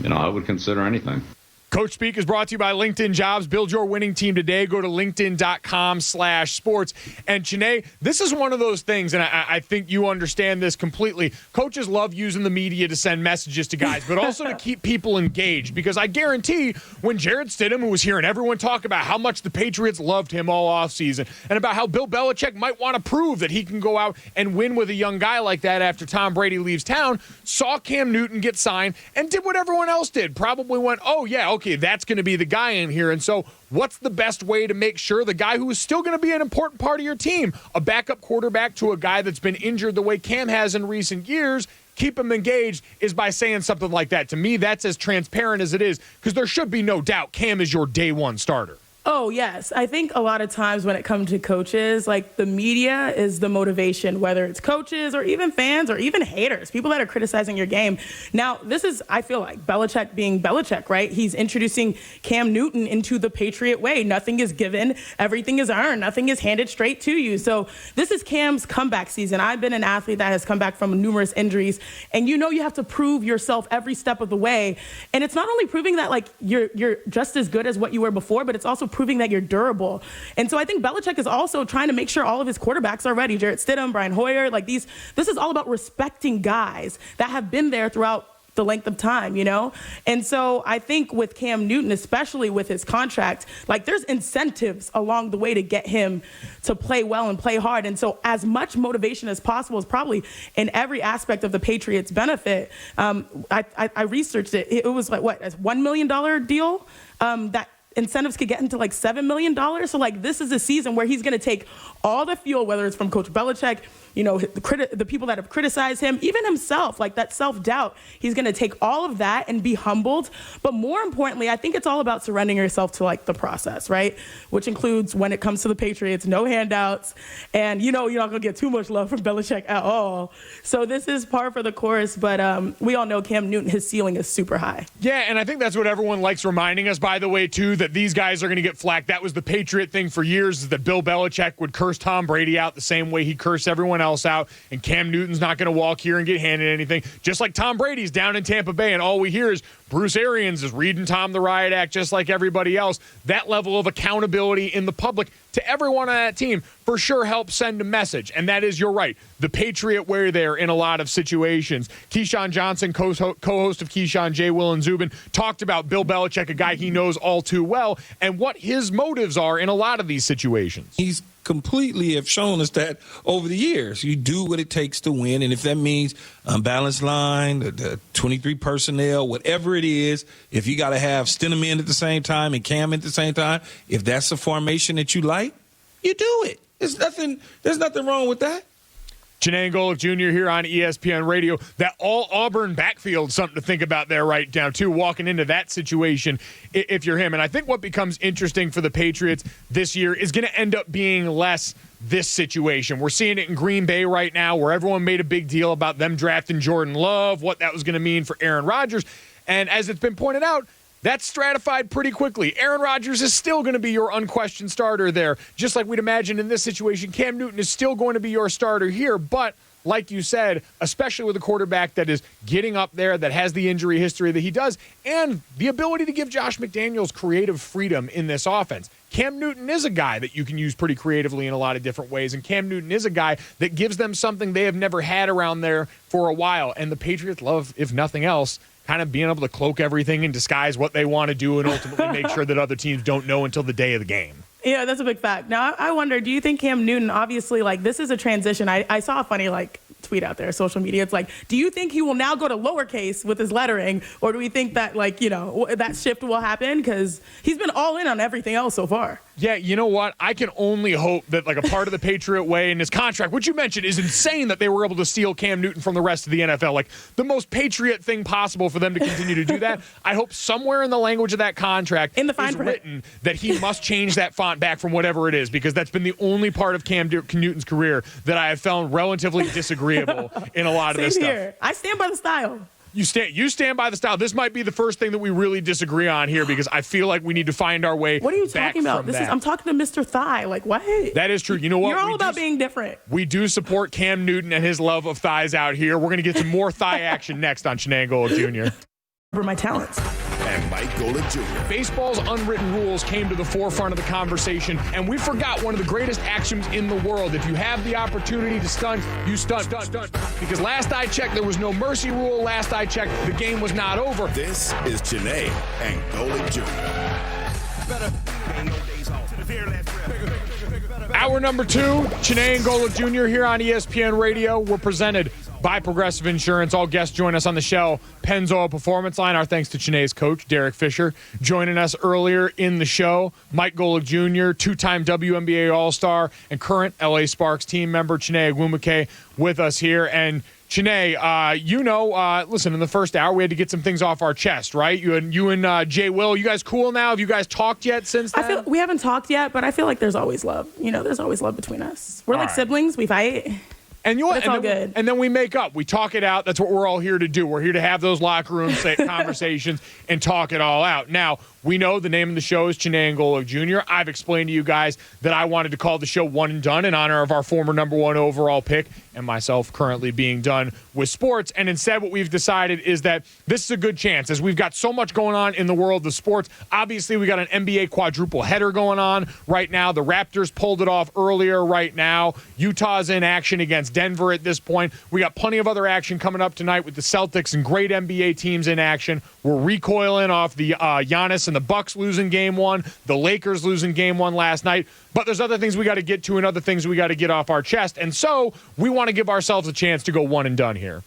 I would consider anything. Coach Speak is brought to you by LinkedIn Jobs. Build your winning team today. Go to linkedin.com/sports. And Chiney, this is one of those things, and I think you understand this completely. Coaches love using the media to send messages to guys, but also to keep people engaged. Because I guarantee when Jared Stidham, who was hearing everyone talk about how much the Patriots loved him all offseason and about how Bill Belichick might want to prove that he can go out and win with a young guy like that after Tom Brady leaves town, saw Cam Newton get signed and did what everyone else did. Probably went, oh, yeah, okay, that's going to be the guy in here. And so what's the best way to make sure the guy who is still going to be an important part of your team, a backup quarterback to a guy that's been injured the way Cam has in recent years, keep him engaged, is by saying something like that. To me, that's as transparent as it is, because there should be no doubt Cam is your day one starter. Oh, yes. I think a lot of times when it comes to coaches, like the media is the motivation, whether it's coaches or even fans or even haters, people that are criticizing your game. Now, this is, I feel like, Belichick being Belichick, right? He's introducing Cam Newton into the Patriot way. Nothing is given. Everything is earned. Nothing is handed straight to you. So this is Cam's comeback season. I've been an athlete that has come back from numerous injuries, and you have to prove yourself every step of the way. And it's not only proving that, like, you're just as good as what you were before, but it's also proving that you're durable. And so I think Belichick is also trying to make sure all of his quarterbacks are ready. Jared Stidham, Brian Hoyer, this is all about respecting guys that have been there throughout the length of time, And so I think with Cam Newton, especially with his contract, there's incentives along the way to get him to play well and play hard. And so as much motivation as possible is probably in every aspect of the Patriots' benefit. I researched it. It was a $1 million deal that incentives could get into $7 million. So this is a season where he's going to take all the fuel, whether it's from Coach Belichick, the people that have criticized him, even himself, that self-doubt. He's going to take all of that and be humbled. But more importantly, I think it's all about surrendering yourself to the process, right? Which includes, when it comes to the Patriots, no handouts. And you're not going to get too much love from Belichick at all. So this is par for the course. But we all know Cam Newton, his ceiling is super high. Yeah, and I think that's what everyone likes reminding us, by the way, too, that these guys are going to get flack. That was the Patriot thing for years, is that Bill Belichick would curse Tom Brady out the same way he cursed everyone else out, and Cam Newton's not going to walk here and get handed anything, just like Tom Brady's down in Tampa Bay, and all we hear is Bruce Arians is reading Tom the Riot Act just like everybody else. That level of accountability in the public to everyone on that team. for sure helps send a message. And that is, you're right, the Patriot way there in a lot of situations. Keyshawn Johnson, co-host of Keyshawn, J. Will, and Zubin, talked about Bill Belichick, a guy he knows all too well, and what his motives are in a lot of these situations. He's completely have shown us that over the years. You do what it takes to win, and if that means unbalanced line, the 23 personnel, whatever it is, if you got to have Stenham in at the same time and Cam at the same time, if that's the formation that you like, you do it. There's nothing wrong with that. Chiney Golic Jr. here on ESPN Radio. That all Auburn backfield, something to think about there right now, too, walking into that situation if you're him. And I think what becomes interesting for the Patriots this year is going to end up being less this situation. We're seeing it in Green Bay right now, where everyone made a big deal about them drafting Jordan Love, what that was going to mean for Aaron Rodgers. And as it's been pointed out, that's stratified pretty quickly. Aaron Rodgers is still going to be your unquestioned starter there. Just like we'd imagine in this situation, Cam Newton is still going to be your starter here. But like you said, especially with a quarterback that is getting up there, that has the injury history that he does, and the ability to give Josh McDaniels creative freedom in this offense. Cam Newton is a guy that you can use pretty creatively in a lot of different ways, and Cam Newton is a guy that gives them something they have never had around there for a while. And the Patriots love, if nothing else, kind of being able to cloak everything and disguise what they want to do and ultimately make sure that other teams don't know until the day of the game. Yeah, that's a big fact. Now, I wonder, do you think Cam Newton, obviously, this is a transition. I saw a funny, tweet out there, social media. It's do you think he will now go to lowercase with his lettering, or do we think that, that shift will happen? Because he's been all in on everything else so far. Yeah, you know what? I can only hope that, a part of the Patriot way in his contract, which you mentioned is insane that they were able to steal Cam Newton from the rest of the NFL. The most Patriot thing possible for them to continue to do that. I hope somewhere in the language of that contract in the fine print written that he must change that font back from whatever it is, because that's been the only part of Cam Newton's career that I have found relatively disagreeable in a lot of this stuff. I stand by the style. You stand by the style. This might be the first thing that we really disagree on here, because I feel like we need to find our way. What are you back talking about? From that. I'm talking to Mr. Thigh. What? That is true. You know what? You're all about being different. We do support Cam Newton and his love of thighs out here. We're going to get some more thigh action next on Chiney Golic Jr. For my talents. And Mike Golic Jr. Baseball's unwritten rules came to the forefront of the conversation, and we forgot one of the greatest actions in the world. If you have the opportunity to stunt, you stunt. Because last I checked, there was no mercy rule. Last I checked, the game was not over. This is Chiney and Golic Jr. Hour number 2, Chiney and Golic Jr. here on ESPN Radio. We're presented by Progressive Insurance. All guests join us on the show. Pennzoil Performance Line. Our thanks to Chiney's coach, Derek Fisher. Joining us earlier in the show, Mike Golic Jr., two-time WNBA All-Star and current LA Sparks team member, Chiney Ogwumike, with us here. And Chiney, listen, in the first hour, we had to get some things off our chest, right? You and Jay Will, you guys cool now? Have you guys talked yet since then? We haven't talked yet, but I feel like there's always love. There's always love between us. We're siblings. We fight. And you know what? It's all good. And then we make up. We talk it out. That's what we're all here to do. We're here to have those locker room conversations and talk it all out. Now, we know the name of the show is Chiney and Golic Jr. I've explained to you guys that I wanted to call the show One and Done in honor of our former number 1 overall pick and myself currently being done with sports. And instead, what we've decided is that this is a good chance, as we've got so much going on in the world of sports. Obviously, we got an NBA quadruple header going on right now. The Raptors pulled it off earlier right now. Utah's in action against Denver at this point. We got plenty of other action coming up tonight with the Celtics and great NBA teams in action. We're recoiling off the Giannis and the Bucks losing game 1, the Lakers losing game 1 last night. But there's other things we got to get to and other things we got to get off our chest. And so we want to give ourselves a chance to go one and done here.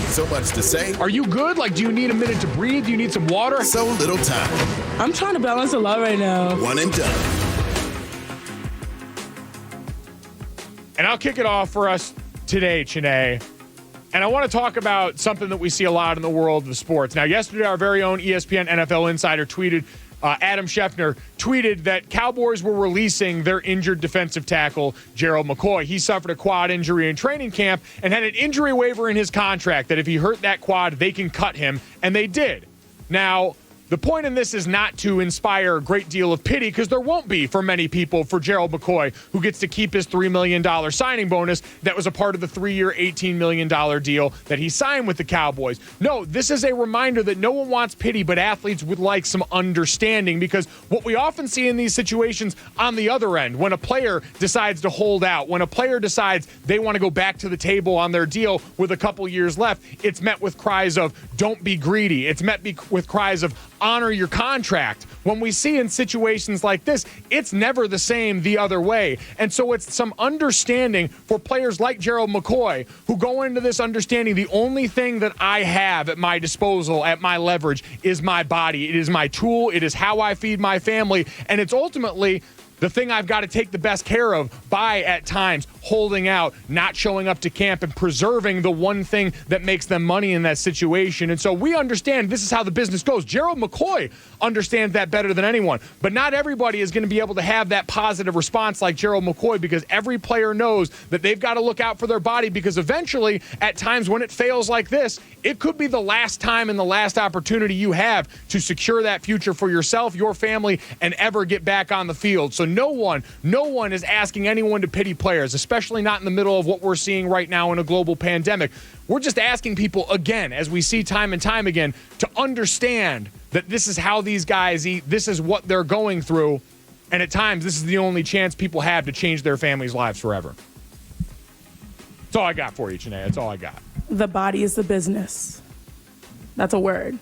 So much to say. Are you good? Do you need a minute to breathe? Do you need some water? So little time. I'm trying to balance a lot right now. One and done. And I'll kick it off for us today, Chiney. And I want to talk about something that we see a lot in the world of sports. Now, yesterday, our very own ESPN NFL insider tweeted, Adam Schefter tweeted that Cowboys were releasing their injured defensive tackle, Gerald McCoy. He suffered a quad injury in training camp and had an injury waiver in his contract that if he hurt that quad, they can cut him, and they did. Now, The point in this is not to inspire a great deal of pity, because there won't be for many people for Gerald McCoy, who gets to keep his $3 million signing bonus that was a part of the 3-year, $18 million deal that he signed with the Cowboys. No, this is a reminder that no one wants pity, but athletes would like some understanding, because what we often see in these situations on the other end, when a player decides to hold out, when a player decides they want to go back to the table on their deal with a couple years left, it's met with cries of, don't be greedy. It's met with cries of, honor your contract. When we see in situations like this, it's never the same the other way. And so it's some understanding for players like Gerald McCoy, who go into this understanding the only thing that I have at my disposal, at my leverage, is my body. It is my tool. It is how I feed my family. And it's ultimately the thing I've got to take the best care of by, at times, holding out, not showing up to camp, and preserving the one thing that makes them money in that situation. And so we understand this is how the business goes. Gerald McCoy understands that better than anyone. But not everybody is going to be able to have that positive response like Gerald McCoy, because every player knows that they've got to look out for their body, because eventually, at times when it fails like this, it could be the last time and the last opportunity you have to secure that future for yourself, your family, and ever get back on the field. So no one is asking anyone to pity players, especially not in the middle of what we're seeing right now in a global pandemic. We're just asking people, again, as we see time and time again, to understand that this is how these guys eat, this is what they're going through, and at times this is the only chance people have to change their families' lives forever. That's all I got for you, Chiney. That's all I got. The body is the business. That's a word.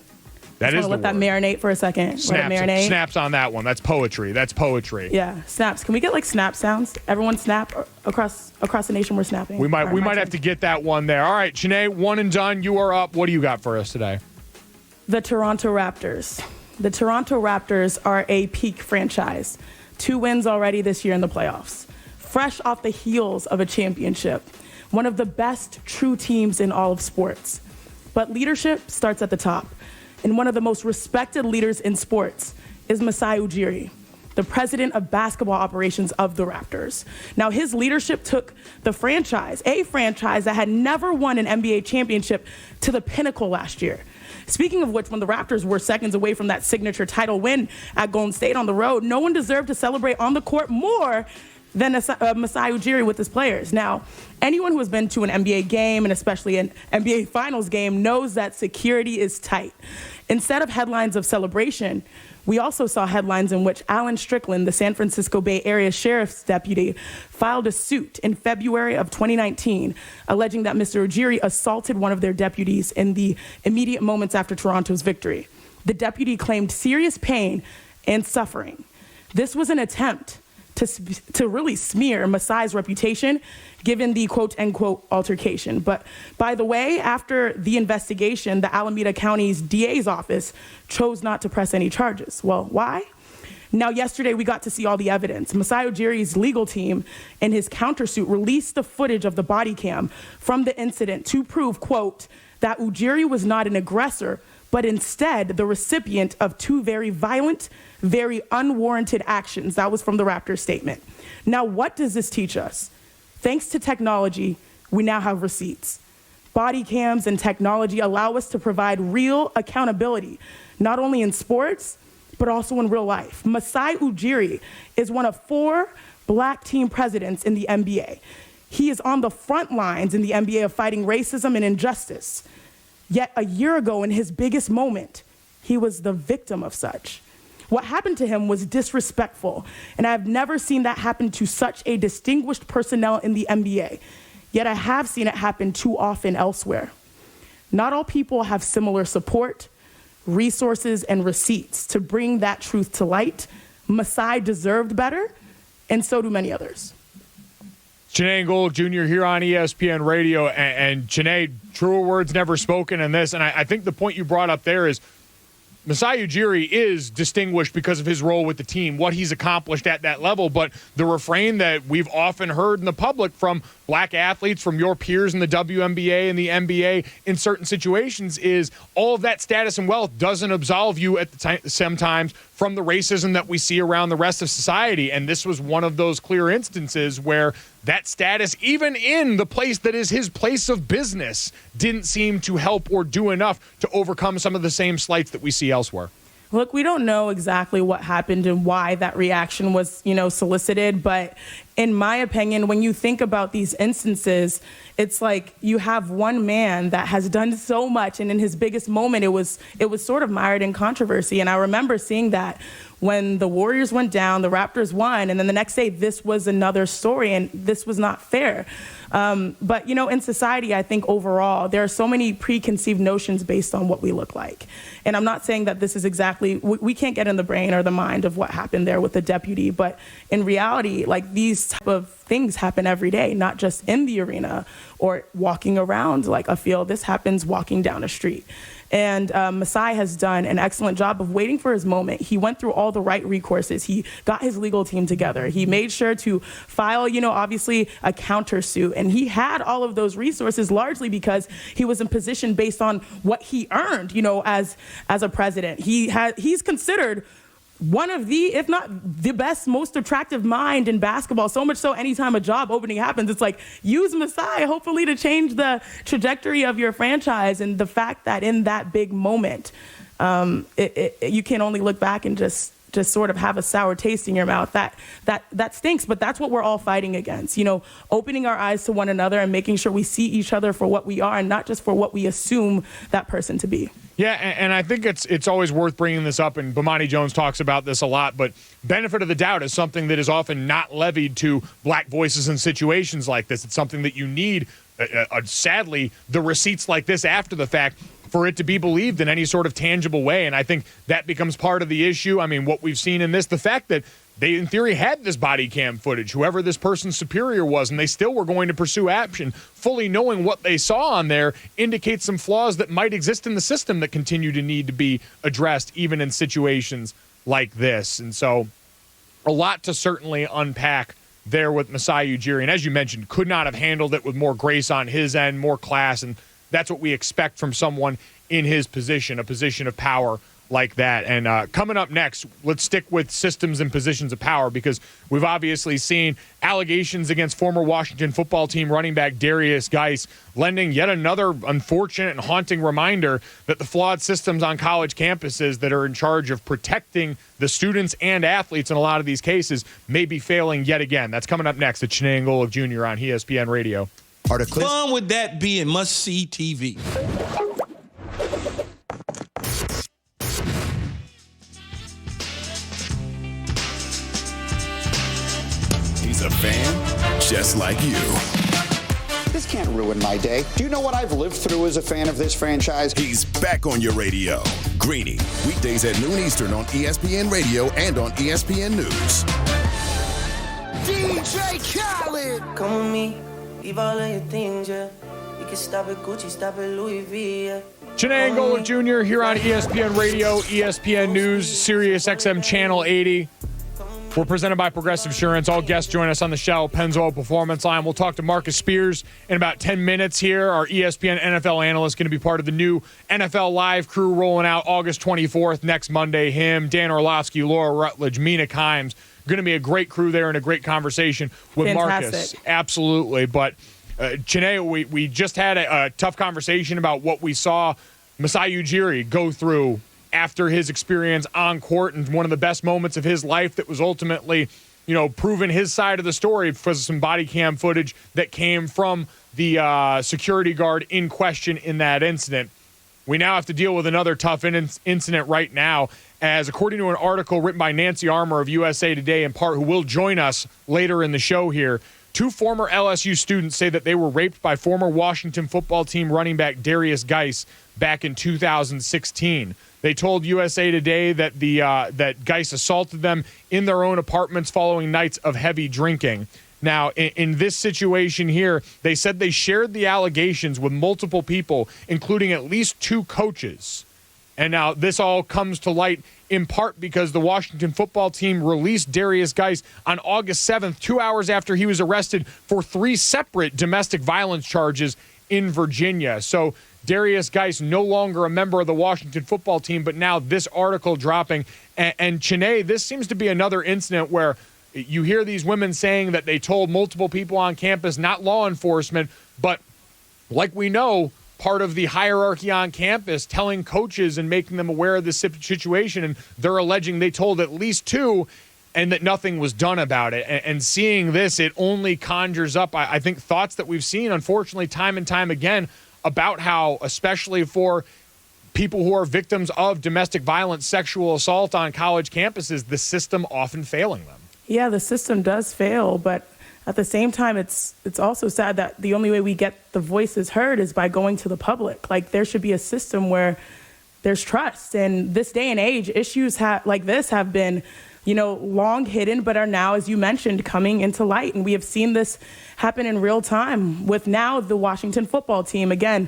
That is the let that marinate for a second. Let it marinate. Snaps on that one. That's poetry. That's poetry. Yeah, snaps. Can we get like snap sounds? Everyone snap across the nation. We're snapping. We might have to get that one there. All right, Chiney, one and done. You are up. What do you got for us today? The Toronto Raptors. The Toronto Raptors are a peak franchise. 2 wins already this year in the playoffs. Fresh off the heels of a championship. One of the best true teams in all of sports. But leadership starts at the top. And one of the most respected leaders in sports is Masai Ujiri, the president of basketball operations of the Raptors. Now, his leadership took the franchise, a franchise that had never won an NBA championship, to the pinnacle last year. Speaking of which, when the Raptors were seconds away from that signature title win at Golden State on the road, no one deserved to celebrate on the court more than Masai Ujiri with his players. Now, anyone who has been to an NBA game, and especially an NBA Finals game, knows that security is tight. Instead of headlines of celebration, we also saw headlines in which Alan Strickland, the San Francisco Bay Area Sheriff's deputy, filed a suit in February of 2019, alleging that Mr. Ujiri assaulted one of their deputies in the immediate moments after Toronto's victory. The deputy claimed serious pain and suffering. This was an attempt to really smear Masai's reputation, given the quote-unquote altercation. But by the way, after the investigation, the Alameda County's DA's office chose not to press any charges. Well, why? Now, yesterday, we got to see all the evidence. Masai Ujiri's legal team in his countersuit released the footage of the body cam from the incident to prove, quote, that Ujiri was not an aggressor, but instead the recipient of 2 very violent, very unwarranted actions. That was from the Raptors statement. Now, what does this teach us? Thanks to technology, we now have receipts. Body cams and technology allow us to provide real accountability, not only in sports, but also in real life. Masai Ujiri is one of 4 black team presidents in the NBA. He is on the front lines in the NBA of fighting racism and injustice. Yet a year ago, in his biggest moment, he was the victim of such. What happened to him was disrespectful, and I've never seen that happen to such a distinguished personnel in the NBA. Yet I have seen it happen too often elsewhere. Not all people have similar support, resources, and receipts to bring that truth to light. Masai deserved better, and so do many others. Chiney Golic Jr. here on ESPN Radio, and Chiney, truer words never spoken in this, and I think the point you brought up there is Masai Ujiri is distinguished because of his role with the team, what he's accomplished at that level, but the refrain that we've often heard in the public from black athletes, from your peers in the WNBA and the NBA in certain situations is all of that status and wealth doesn't absolve you at the sometimes from the racism that we see around the rest of society. And this was one of those clear instances where that status, even in the place that is his place of business, didn't seem to help or do enough to overcome some of the same slights that we see elsewhere. Look, we don't know exactly what happened and why that reaction was, solicited. But in my opinion, when you think about these instances, it's like you have one man that has done so much. And in his biggest moment, it was sort of mired in controversy. And I remember seeing that when the Warriors went down, the Raptors won. And then the next day, this was another story. And this was not fair. But, in society, I think overall, there are so many preconceived notions based on what we look like. And I'm not saying that this is exactly, we can't get in the brain or the mind of what happened there with the deputy. But in reality, like these type of things happen every day, not just in the arena or walking around like a field. This happens walking down a street. And Masai has done an excellent job of waiting for his moment. He went through all the right recourses. He got his legal team together. He made sure to file, obviously a countersuit. And he had all of those resources largely because he was in position based on what he earned, as a president. He's considered one of the, if not the best, most attractive mind in basketball. So much so anytime a job opening happens, it's like, use Masai, hopefully to change the trajectory of your franchise. And the fact that in that big moment, you can only look back and just sort of have a sour taste in your mouth. That stinks, but that's what we're all fighting against. Opening our eyes to one another and making sure we see each other for what we are and not just for what we assume that person to be. Yeah, and I think it's always worth bringing this up, and Bomani Jones talks about this a lot, but benefit of the doubt is something that is often not levied to black voices in situations like this. It's something that you need, sadly, the receipts like this after the fact for it to be believed in any sort of tangible way, and I think that becomes part of the issue. I mean, what we've seen in this, the fact that they, in theory, had this body cam footage, whoever this person's superior was, and they still were going to pursue action, fully knowing what they saw on there indicates some flaws that might exist in the system that continue to need to be addressed, even in situations like this. And so a lot to certainly unpack there with Masai Ujiri. And as you mentioned, could not have handled it with more grace on his end, more class, and that's what we expect from someone in his position, a position of power like that. And coming up next, let's stick with systems and positions of power, because we've obviously seen allegations against former Washington football team running back Derrius Guice, lending yet another unfortunate and haunting reminder that the flawed systems on college campuses that are in charge of protecting the students and athletes in a lot of these cases may be failing yet again. That's coming up next at Chiney Golic Jr. on ESPN Radio. Fun would that be in must-see TV? He's a fan just like you. This can't ruin my day. Do you know what I've lived through as a fan of this franchise? He's back on your radio. Greeny, weekdays at noon Eastern on ESPN Radio and on ESPN News. DJ Khaled! Come with me, leave all of your things, yeah. We can stop at Gucci, stop at Louis V, yeah. Chiney Golic Jr. here on ESPN Radio, ESPN News, Sirius XM Channel 80. We're presented by Progressive Insurance. All guests join us on the Shell Pennzoil Performance Line. We'll talk to Marcus Spears in about 10 minutes here. Our ESPN NFL analyst, going to be part of the new NFL Live crew rolling out August 24th, next Monday. Him, Dan Orlovsky, Laura Rutledge, Mina Kimes. Going to be a great crew there and a great conversation with Fantastic. Marcus. Absolutely. But, Chiney, we just had a tough conversation about what we saw Masai Ujiri go through after his experience on court, and one of the best moments of his life that was ultimately, proven his side of the story for some body cam footage that came from the security guard in question in that incident. We now have to deal with another tough incident right now, as according to an article written by Nancy Armour of USA Today, in part, who will join us later in the show here, 2 former LSU students say that they were raped by former Washington football team running back Derrius Guice back in 2016. They told USA Today that that Guice assaulted them in their own apartments following nights of heavy drinking. Now, in this situation here, they said they shared the allegations with multiple people, including at least 2 coaches. And now this all comes to light in part because the Washington football team released Derrius Guice on August 7th, 2 hours after he was arrested for 3 separate domestic violence charges in Virginia. So Derrius Guice no longer a member of the Washington football team, but now this article dropping. And Chiney, this seems to be another incident where you hear these women saying that they told multiple people on campus, not law enforcement, but like we know, part of the hierarchy on campus, telling coaches and making them aware of this situation. And they're alleging they told at least 2 and that nothing was done about it. And seeing this, it only conjures up, I think, thoughts that we've seen, unfortunately, time and time again about how, especially for people who are victims of domestic violence, sexual assault on college campuses, the system often failing them. Yeah, the system does fail, but at the same time, it's also sad that the only way we get the voices heard is by going to the public. Like, there should be a system where there's trust. And this day and age, issues like this have been, long hidden, but are now, as you mentioned, coming into light. And we have seen this happen in real time with now the Washington football team. Again,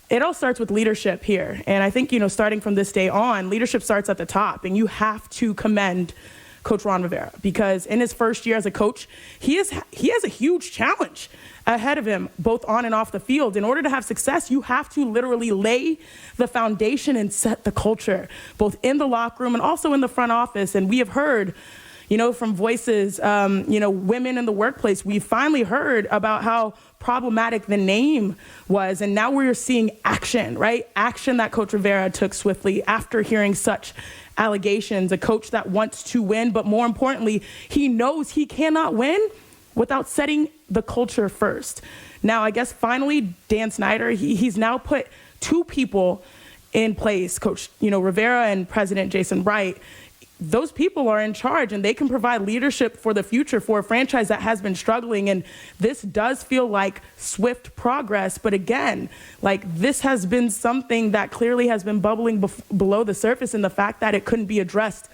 it all starts with leadership here. And I think, starting from this day on, leadership starts at the top. And you have to commend Coach Ron Rivera, because in his first year as a coach, he has a huge challenge ahead of him, both on and off the field. In order to have success, you have to literally lay the foundation and set the culture, both in the locker room and also in the front office. And we have heard, from voices, women in the workplace, we finally heard about how problematic the name was. And now we're seeing action, right? Action that Coach Rivera took swiftly after hearing such allegations. A coach that wants to win, but more importantly, he knows he cannot win without setting the culture first. Now, I guess finally, Dan Snyder, he's now put 2 people in place, Coach Rivera and President Jason Wright. Those people are in charge, and they can provide leadership for the future for a franchise that has been struggling. And this does feel like swift progress. But again, this has been something that clearly has been bubbling below the surface, and the fact that it couldn't be addressed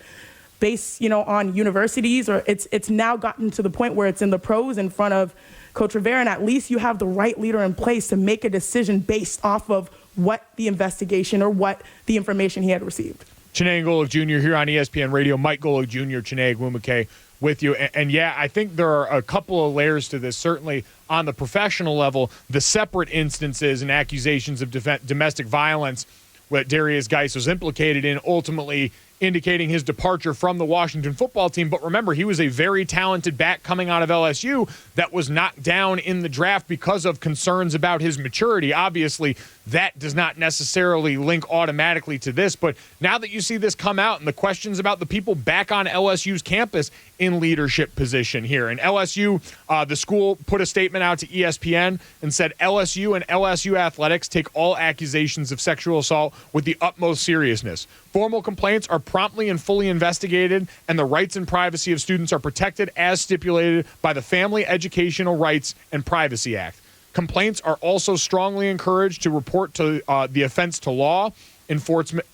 based, on universities, or it's now gotten to the point where it's in the pros in front of Coach Rivera. And at least you have the right leader in place to make a decision based off of what the investigation or what the information he had received. Chiney Golic Jr. here on ESPN Radio. Mike Golic Jr., Chiney Gwumake with you. And yeah, I think there are a couple of layers to this. Certainly on the professional level, the separate instances and accusations of domestic violence that Derrius Guice was implicated in, ultimately indicating his departure from the Washington football team. But remember, he was a very talented back coming out of LSU that was knocked down in the draft because of concerns about his maturity. Obviously, that does not necessarily link automatically to this. But now that you see this come out and the questions about the people back on LSU's campus in leadership position here. And LSU, the school put a statement out to ESPN and said LSU and LSU athletics take all accusations of sexual assault with the utmost seriousness. Formal complaints are promptly and fully investigated, and the rights and privacy of students are protected as stipulated by the Family Educational Rights and Privacy Act. Complaints are also strongly encouraged to report to the offense to law enforcement.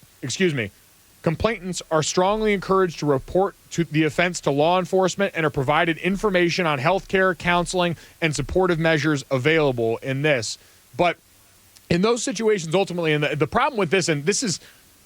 Complainants are strongly encouraged to report to the offense to law enforcement and are provided information on health care, counseling, and supportive measures available in this. But in those situations, ultimately, and the problem with this, and this is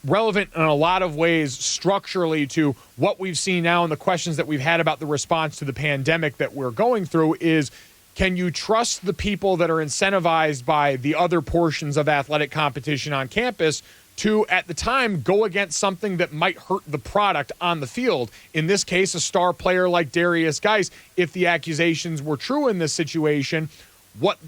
relevant in a lot of ways structurally to what we've seen now and the questions that we've had about the response to the pandemic that we're going through, is can you trust the people that are incentivized by the other portions of athletic competition on campus to, at the time, go against something that might hurt the product on the field? In this case, a star player like Derrius Guice, if the accusations were true in this situation, what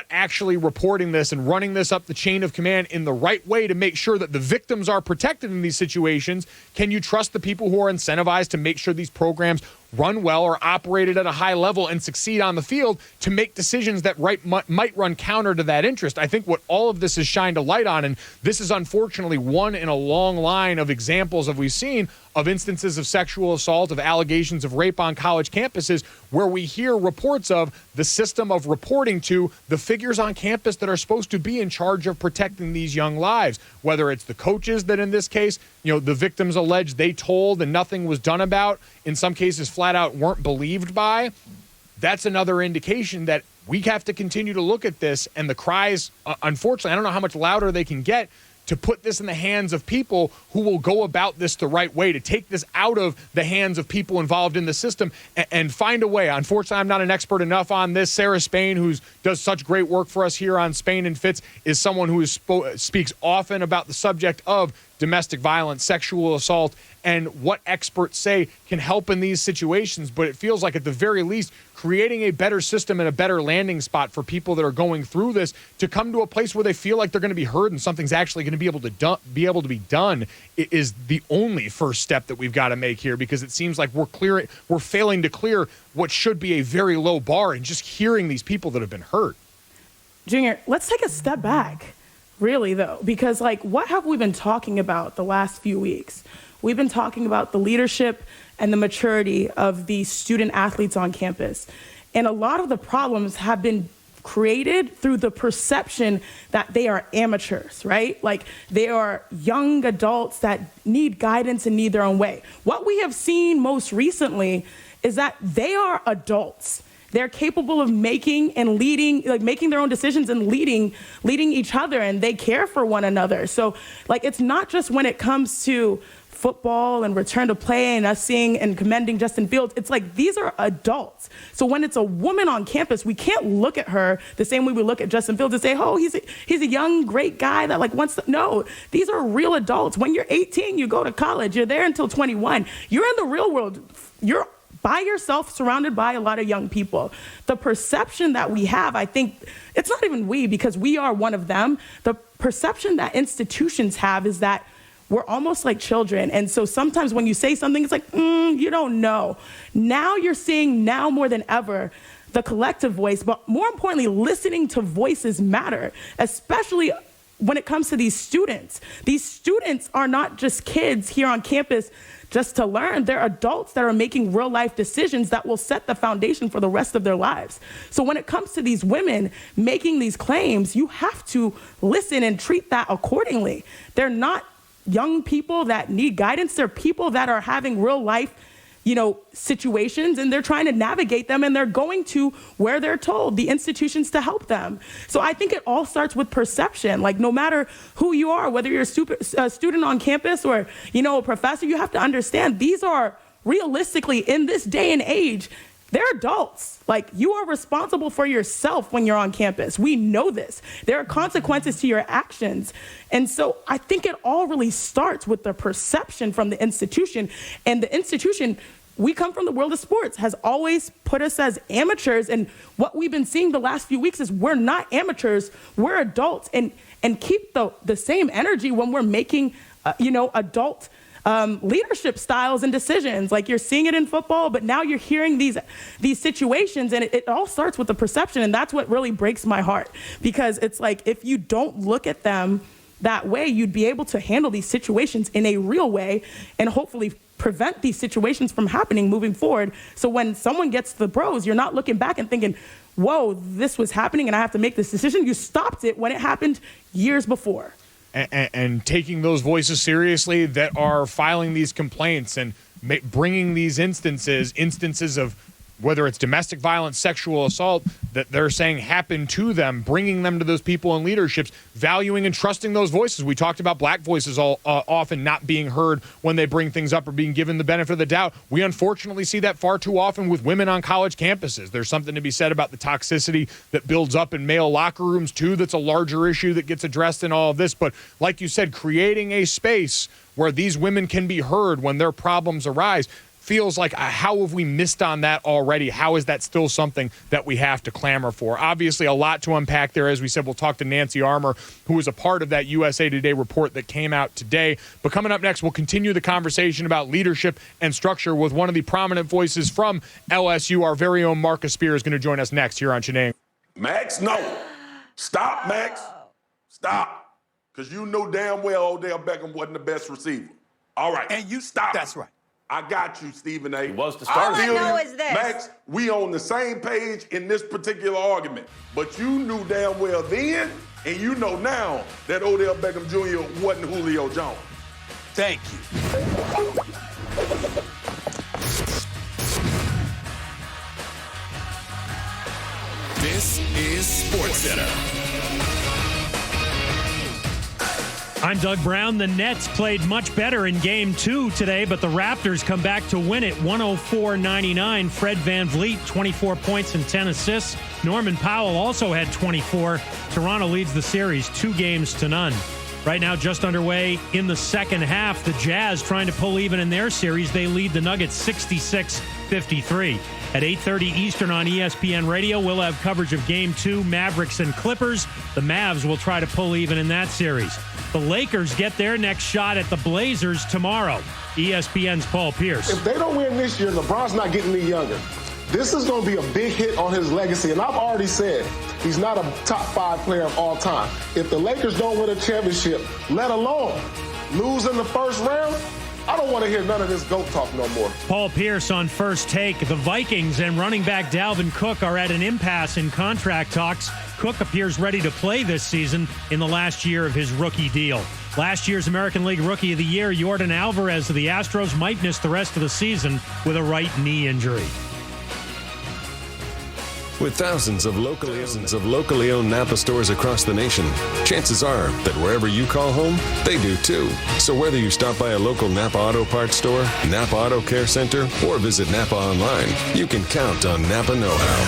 actually reporting this and running this up the chain of command in the right way to make sure that the victims are protected in these situations? Can you trust the people who are incentivized to make sure these programs run well or operated at a high level and succeed on the field to make decisions that might run counter to that interest? I think what all of this has shined a light on, and this is unfortunately one in a long line of examples of we've seen of instances of sexual assault, of allegations of rape on college campuses, where we hear reports of the system of reporting to the figures on campus that are supposed to be in charge of protecting these young lives, whether it's the coaches that in this case, the victims allege they told and nothing was done about, in some cases flat out weren't believed by. That's another indication that we have to continue to look at this, and the cries, unfortunately, I don't know how much louder they can get to put this in the hands of people who will go about this the right way, to take this out of the hands of people involved in the system and find a way. Unfortunately, I'm not an expert enough on this. Sarah Spain, who does such great work for us here on Spain and Fitz, is someone who speaks often about the subject of domestic violence, sexual assault, and what experts say can help in these situations. But it feels like at the very least, creating a better system and a better landing spot for people that are going through this to come to a place where they feel like they're going to be heard and something's actually going to be able to be done is the only first step that we've got to make here, because it seems like we're failing to clear what should be a very low bar and just hearing these people that have been hurt. Junior, let's take a step back, really, though, because, like, what have we been talking about the last few weeks? We've been talking about the leadership and the maturity of the student athletes on campus. And a lot of the problems have been created through the perception that they are amateurs, right? Like, they are young adults that need guidance and need their own way. What we have seen most recently is that they are adults. They're capable of making and leading, like making their own decisions and leading each other, and they care for one another. So, like, it's not just when it comes to football and return to play and us seeing and commending Justin Fields. It's like, these are adults. So when it's a woman on campus, we can't look at her the same way we look at Justin Fields and say, oh, he's a young, great guy that like wants to. No, these are real adults. When you're 18, you go to college. You're there until 21. You're in the real world. You're by yourself, surrounded by a lot of young people. The perception that we have, I think, it's not even we, because we are one of them. The perception that institutions have is that we're almost like children. And so sometimes when you say something, it's like, you don't know. Now you're seeing, now more than ever, the collective voice, but more importantly, listening to voices matter, especially when it comes to these students. These students are not just kids here on campus just to learn. They're adults that are making real life decisions that will set the foundation for the rest of their lives. So when it comes to these women making these claims, you have to listen and treat that accordingly. They're not young people that need guidance. They're people that are having real life, situations, and they're trying to navigate them, and they're going to where they're told, the institutions to help them. So I think it all starts with perception. Like, no matter who you are, whether you're a student on campus or, a professor, you have to understand these are realistically, in this day and age, they're adults. Like, you are responsible for yourself when you're on campus. We know this. There are consequences to your actions. And so I think it all really starts with the perception from the institution. And the institution, we come from the world of sports, has always put us as amateurs. And what we've been seeing the last few weeks is we're not amateurs, we're adults. And keep the same energy when we're making, adult leadership styles and decisions. Like, you're seeing it in football, but now you're hearing these situations, and it all starts with the perception. And that's what really breaks my heart, because it's like, if you don't look at them that way, you'd be able to handle these situations in a real way and hopefully prevent these situations from happening moving forward. So when someone gets to the pros, you're not looking back and thinking, whoa, this was happening and I have to make this decision. You stopped it when it happened years before. And taking those voices seriously that are filing these complaints and bringing these instances of whether it's domestic violence, sexual assault, that they're saying happened to them, bringing them to those people in leaderships, valuing and trusting those voices. We talked about black voices often not being heard when they bring things up or being given the benefit of the doubt. We unfortunately see that far too often with women on college campuses. There's something to be said about the toxicity that builds up in male locker rooms too. That's a larger issue that gets addressed in all of this. But like you said, creating a space where these women can be heard when their problems arise feels like, how have we missed on that already? How is that still something that we have to clamor for? Obviously, a lot to unpack there. As we said, we'll talk to Nancy Armour, who was a part of that USA Today report that came out today. But coming up next, we'll continue the conversation about leadership and structure with one of the prominent voices from LSU. Our very own Marcus Spear is going to join us next here on Chiney. Max, no. Stop, Max. Stop. Because you know damn well Odell Beckham wasn't the best receiver. All right. And you stop. That's right. I got you, Stephen A. He was the starter. All I know is this. Max, we on the same page in this particular argument. But you knew damn well then, and you know now, that Odell Beckham Jr. wasn't Julio Jones. Thank you. This is SportsCenter. I'm Doug Brown. The Nets played much better in Game 2 today, but the Raptors come back to win it 104-99. Fred VanVleet, 24 points and 10 assists. Norman Powell also had 24. Toronto leads the series 2-0. Right now, just underway in the second half. The Jazz trying to pull even in their series. They lead the Nuggets 66-53. At 8:30 Eastern on ESPN Radio, we'll have coverage of Game 2, Mavericks and Clippers. The Mavs will try to pull even in that series. The Lakers get their next shot at the Blazers tomorrow. ESPN's Paul Pierce. If they don't win this year, LeBron's not getting any younger. This is going to be a big hit on his legacy, and I've already said he's not a top 5 player of all time. If the Lakers don't win a championship, let alone lose in the first round, I don't want to hear none of this GOAT talk no more. Paul Pierce on First Take. The Vikings and running back Dalvin Cook are at an impasse in contract talks. Cook appears ready to play this season in the last year of his rookie deal. Last year's American League Rookie of the Year, Yordan Alvarez of the Astros, might miss the rest of the season with a right knee injury. With thousands of locally owned Napa stores across the nation, chances are that wherever you call home, they do too. So whether you stop by a local Napa Auto Parts store, Napa Auto Care Center, or visit Napa online, you can count on Napa know-how.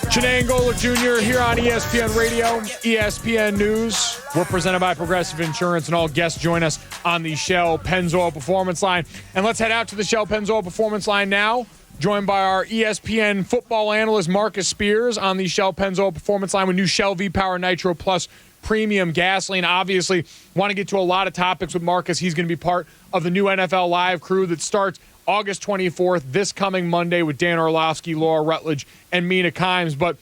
Chiney Golic Jr. here on ESPN Radio, ESPN News. We're presented by Progressive Insurance, and all guests join us on the Shell Pennzoil Performance Line. And let's head out to the Shell Pennzoil Performance Line now, joined by our ESPN football analyst Marcus Spears on the Shell Pennzoil Performance Line with new Shell V-Power Nitro Plus Premium Gasoline. Obviously, want to get to a lot of topics with Marcus. He's going to be part of the new NFL Live crew that starts August 24th, this coming Monday, with Dan Orlovsky, Laura Rutledge, and Mina Kimes. But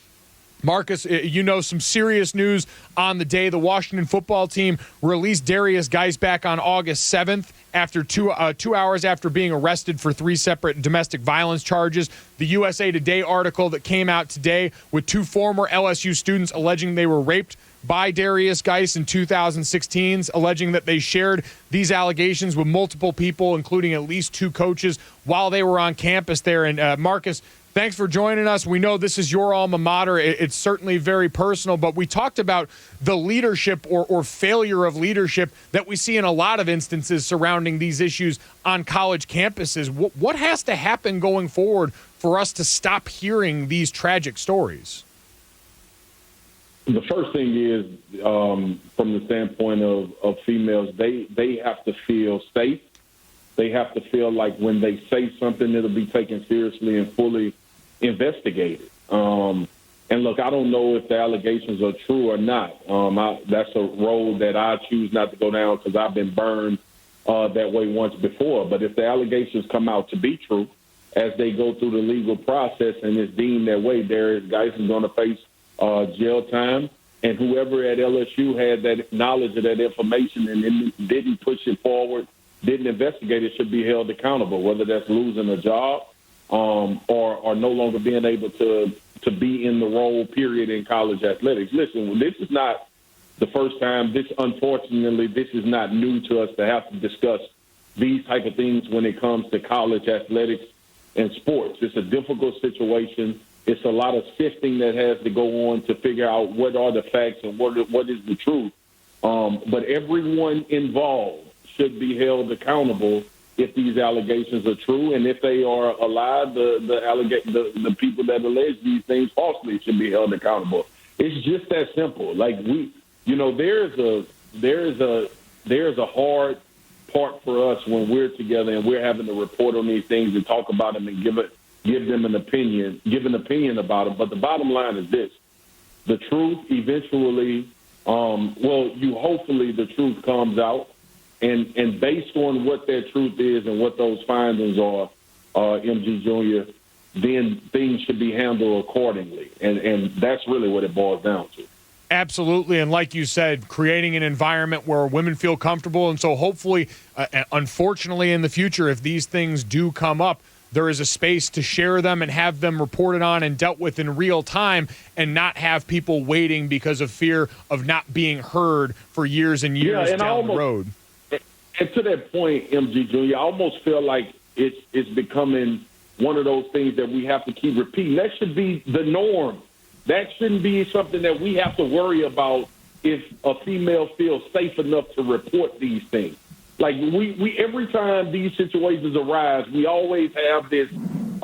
Marcus, you know, some serious news on the day. The Washington football team released Derrius Guice back on August 7th after 2 hours after being arrested for 3 separate domestic violence charges. The USA Today article that came out today with 2 former LSU students alleging they were raped by Derrius Guice in 2016, alleging that they shared these allegations with multiple people, including at least 2 coaches, while they were on campus there. And Marcus, thanks for joining us. We know this is your alma mater. It's certainly very personal, but we talked about the leadership or failure of leadership that we see in a lot of instances surrounding these issues on college campuses. What has to happen going forward for us to stop hearing these tragic stories? The first thing is, from the standpoint of females, they have to feel safe. They have to feel like when they say something, it'll be taken seriously and fully investigated. And look, I don't know if the allegations are true or not. That's a road that I choose not to go down because I've been burned that way once before. But if the allegations come out to be true, as they go through the legal process and it's deemed that way, Derrius Guice is going to face jail time, and whoever at LSU had that knowledge of that information and didn't push it forward, didn't investigate it, should be held accountable, whether that's losing a job or no longer being able to be in the role, period, in college athletics. Listen, this is not the first time. Unfortunately, this is not new to us to have to discuss these type of things when it comes to college athletics and sports. It's a difficult situation. It's a lot of sifting that has to go on to figure out what are the facts and what is the truth. But everyone involved should be held accountable if these allegations are true, and if they are alive, the people that allege these things falsely should be held accountable. It's just that simple. Like there's a hard part for us when we're together and we're having to report on these things and talk about them and give them an opinion, about it. But the bottom line is this: the truth eventually, hopefully the truth comes out, and based on what that truth is and what those findings are, MG Jr., then things should be handled accordingly, and that's really what it boils down to. Absolutely, and like you said, creating an environment where women feel comfortable, and so hopefully, unfortunately, in the future, if these things do come up, there is a space to share them and have them reported on and dealt with in real time, and not have people waiting because of fear of not being heard for years and years down the road. And to that point, MG Jr., I almost feel like it's becoming one of those things that we have to keep repeating. That should be the norm. That shouldn't be something that we have to worry about if a female feels safe enough to report these things. Like we every time these situations arise, we always have this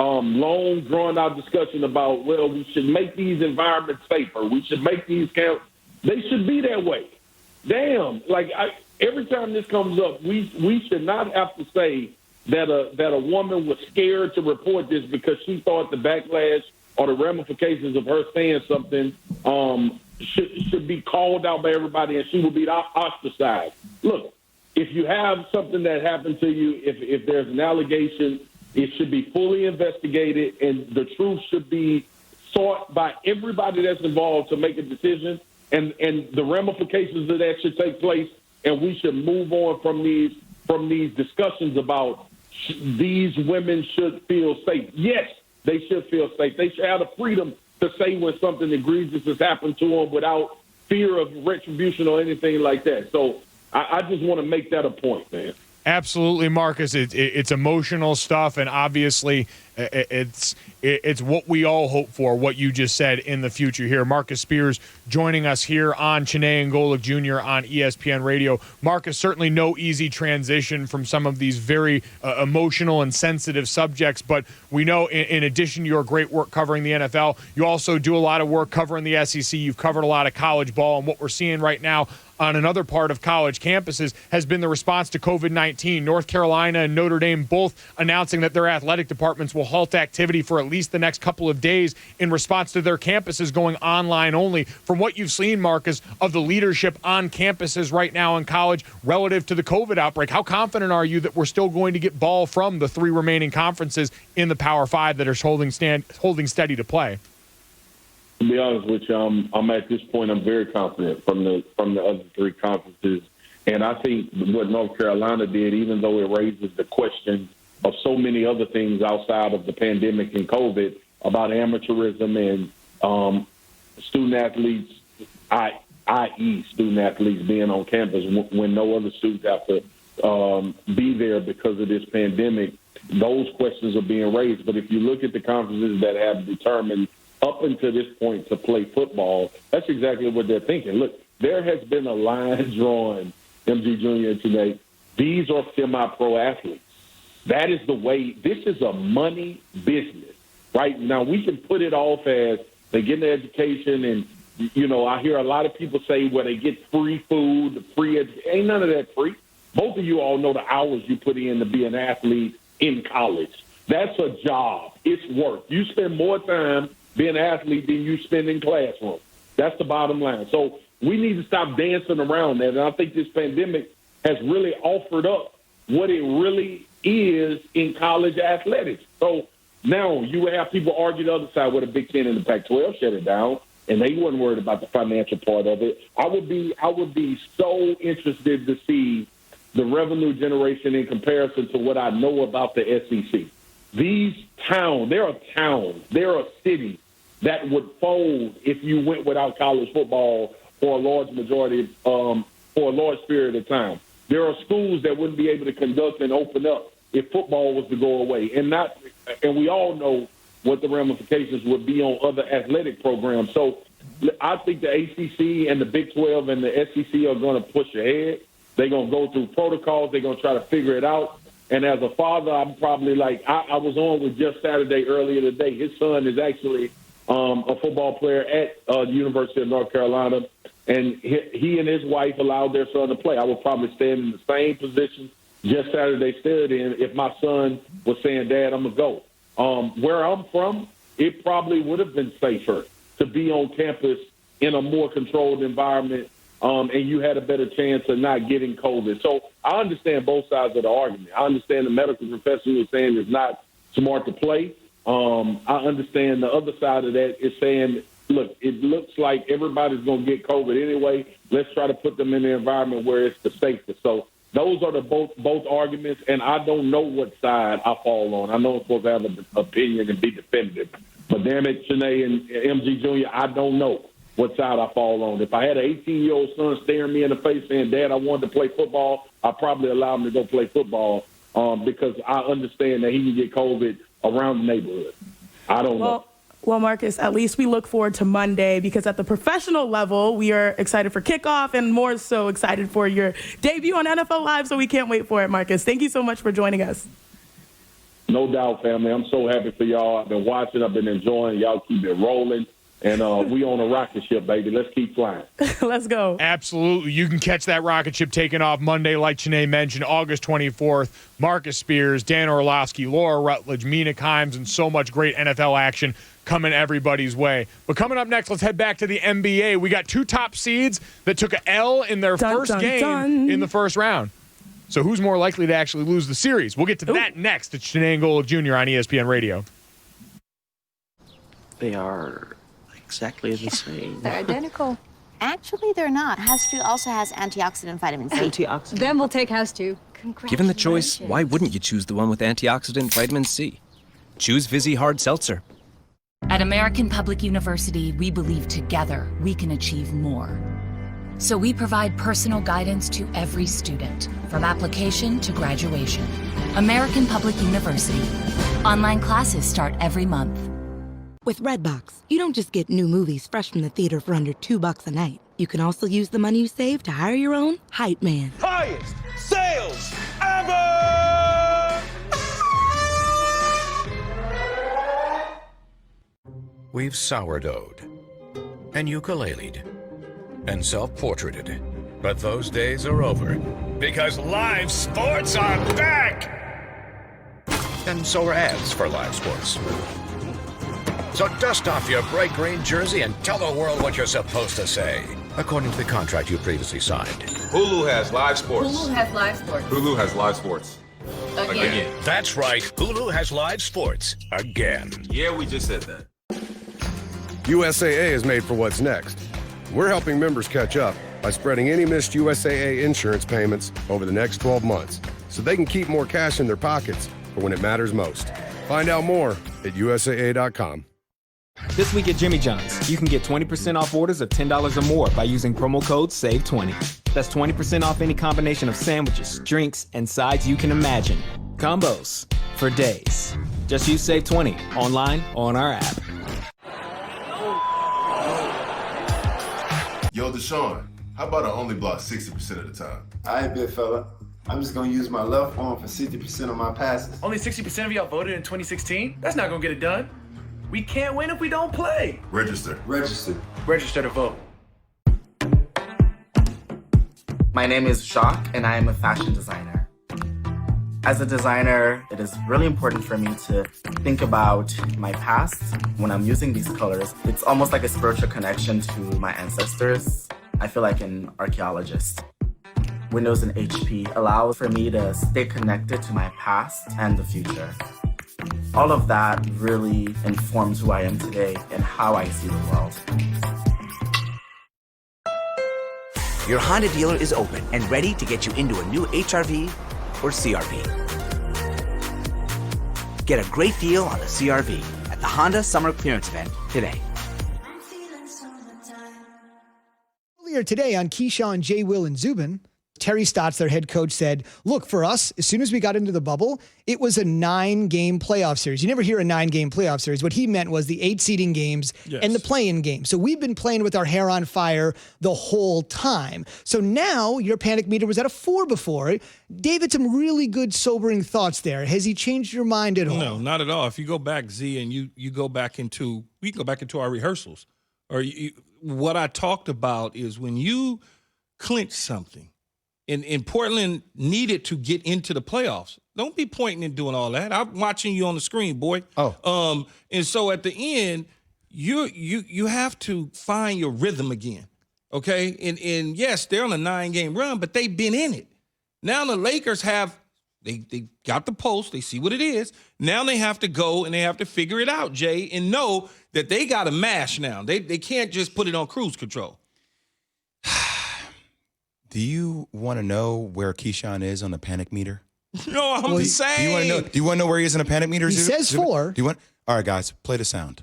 long, drawn-out discussion about, well, we should make these environments safer. We should make these camps. They should be that way. Damn, every time this comes up, we should not have to say that a woman was scared to report this because she thought the backlash or the ramifications of her saying something should be called out by everybody and she will be ostracized. Look, if you have something that happened to you, if there's an allegation, it should be fully investigated and the truth should be sought by everybody that's involved to make a decision, and the ramifications of that should take place, and we should move on from these discussions about these women should feel safe. Yes, they should feel safe. They should have the freedom to say when something egregious has happened to them without fear of retribution or anything like that. So I just want to make that a point, man. Absolutely, Marcus. It's emotional stuff, and obviously it's what we all hope for, what you just said in the future here. Marcus Spears joining us here on Chiney Golic Jr. on ESPN Radio. Marcus, certainly no easy transition from some of these very emotional and sensitive subjects, but we know in addition to your great work covering the NFL, you also do a lot of work covering the SEC. You've covered a lot of college ball, and what we're seeing right now on another part of college campuses has been the response to COVID-19. North Carolina and Notre Dame both announcing that their athletic departments will halt activity for at least the next couple of days in response to their campuses going online only. From what you've seen, Marcus, of the leadership on campuses right now in college relative to the COVID outbreak, how confident are you that we're still going to get ball from the three remaining conferences in the Power Five that are holding steady to play? To be honest with you, I'm at this point, I'm very confident from the other three conferences. And I think what North Carolina did, even though it raises the question of so many other things outside of the pandemic and COVID about amateurism and student athletes, i.e. student athletes being on campus when no other students have to be there because of this pandemic, those questions are being raised. But if you look at the conferences that have determined up until this point to play football, that's exactly what they're thinking. Look, there has been a line drawn, MG Jr. today. These are semi-pro athletes. That is the way. This is a money business, right? Now, we can put it off as they get an education, and, you know, I hear a lot of people say, well, they get free food, free education. Ain't none of that free. Both of you all know the hours you put in to be an athlete in college. That's a job. It's work. You spend more time being an athlete than you spend in classroom. That's the bottom line. So we need to stop dancing around that. And I think this pandemic has really offered up what it really is in college athletics. So now you would have people argue the other side with the Big Ten and the Pac-12 shut it down, and they weren't worried about the financial part of it. I would be so interested to see the revenue generation in comparison to what I know about the SEC. There are cities that would fold if you went without college football for a large majority, for a large period of time. There are schools that wouldn't be able to conduct and open up if football was to go away. And we all know what the ramifications would be on other athletic programs. So I think the ACC and the Big 12 and the SEC are going to push ahead. They're going to go through protocols. They're going to try to figure it out. And as a father, I'm probably like, I was on with Jeff Saturday earlier today. His son is actually a football player at the University of North Carolina, and he and his wife allowed their son to play. I would probably stand in the same position Jeff Saturday stood in if my son was saying, Dad, I'm going to go. Where I'm from, it probably would have been safer to be on campus in a more controlled environment, and you had a better chance of not getting COVID. So I understand both sides of the argument. I understand the medical profession is saying it's not smart to play. I understand the other side of that is saying, look, it looks like everybody's going to get COVID anyway. Let's try to put them in an environment where it's the safest. So those are the both arguments, and I don't know what side I fall on. I know I'm supposed to have an opinion and be definitive. But damn it, Chiney and MG Jr., I don't know what side I fall on. If I had an 18-year-old son staring me in the face saying, Dad, I wanted to play football, I'd probably allow him to go play football because I understand that he can get COVID around the neighborhood. I don't know. Well, Marcus, at least we look forward to Monday because at the professional level, we are excited for kickoff and more so excited for your debut on NFL Live, so we can't wait for it, Marcus. Thank you so much for joining us. No doubt, family. I'm so happy for y'all. I've been watching. I've been enjoying. Y'all keep it rolling. And we on a rocket ship, baby. Let's keep flying. Let's go. Absolutely. You can catch that rocket ship taking off Monday, like Chiney mentioned, August 24th. Marcus Spears, Dan Orlovsky, Laura Rutledge, Mina Kimes, and so much great NFL action coming everybody's way. But coming up next, let's head back to the NBA. We got 2 top seeds that took an L in their first game in the first round. So who's more likely to actually lose the series? We'll get to that next. It's Chiney Golic Jr. on ESPN Radio. They are exactly the same. They're identical. Actually, they're not. House 2 also has antioxidant vitamin C. Antioxidant? Then we'll take House 2. Given the choice, why wouldn't you choose the one with antioxidant vitamin C? Choose Vizzy Hard Seltzer. At American Public University, we believe together we can achieve more. So we provide personal guidance to every student, from application to graduation. American Public University. Online classes start every month. With Redbox, you don't just get new movies fresh from the theater for under $2 a night. You can also use the money you save to hire your own hype man. Highest sales ever! We've sourdough'd and ukuleled and self-portraited. But those days are over because live sports are back! And so are ads for live sports. So dust off your bright green jersey and tell the world what you're supposed to say, according to the contract you previously signed. Hulu has live sports. Hulu has live sports. Hulu has live sports. Again. That's right. Hulu has live sports. Again. Yeah, we just said that. USAA is made for what's next. We're helping members catch up by spreading any missed USAA insurance payments over the next 12 months so they can keep more cash in their pockets for when it matters most. Find out more at USAA.com. This week at Jimmy John's, you can get 20% off orders of $10 or more by using promo code SAVE20. That's 20% off any combination of sandwiches, drinks, and sides you can imagine. Combos for days. Just use SAVE20 online or on our app. Yo, Deshaun, how about I only block 60% of the time? All right, big fella. I'm just going to use my left arm for 60% of my passes. Only 60% of y'all voted in 2016? That's not going to get it done. We can't win if we don't play. Register. Register. Register to vote. My name is Jacques, and I am a fashion designer. As a designer, it is really important for me to think about my past when I'm using these colors. It's almost like a spiritual connection to my ancestors. I feel like an archaeologist. Windows and HP allow for me to stay connected to my past and the future. All of that really informs who I am today and how I see the world. Your Honda dealer is open and ready to get you into a new HR-V or CR-V. Get a great deal on the CR-V at the Honda Summer Clearance Event today. Earlier today on Keyshawn, J. Will, and Zubin, Terry Stotts, their head coach, said, look, for us, as soon as we got into the bubble, it was a 9-game playoff series. You never hear a 9-game playoff series. What he meant was the 8 seeding games and the play-in game. So we've been playing with our hair on fire the whole time. So now your panic meter was at a 4 before. David, some really good sobering thoughts there. Has he changed your mind at all? No, not at all. If you go back, Z, and you go back into, we can go back into our rehearsals. Or what I talked about is when you clinch something, and Portland needed to get into the playoffs. Don't be pointing and doing all that. I'm watching you on the screen, boy. Oh. And so at the end, you have to find your rhythm again. Okay? And yes, they're on a 9-game run, but they've been in it. Now the Lakers have they got the post, they see what it is. Now they have to go and they have to figure it out, Jay, and know that they got to mash now. They can't just put it on cruise control. Do you want to know where Keyshawn is on the panic meter? No, I'm saying. Do you want to know where he is in a panic meter? He says 4. Do you want? All right, guys, play the sound.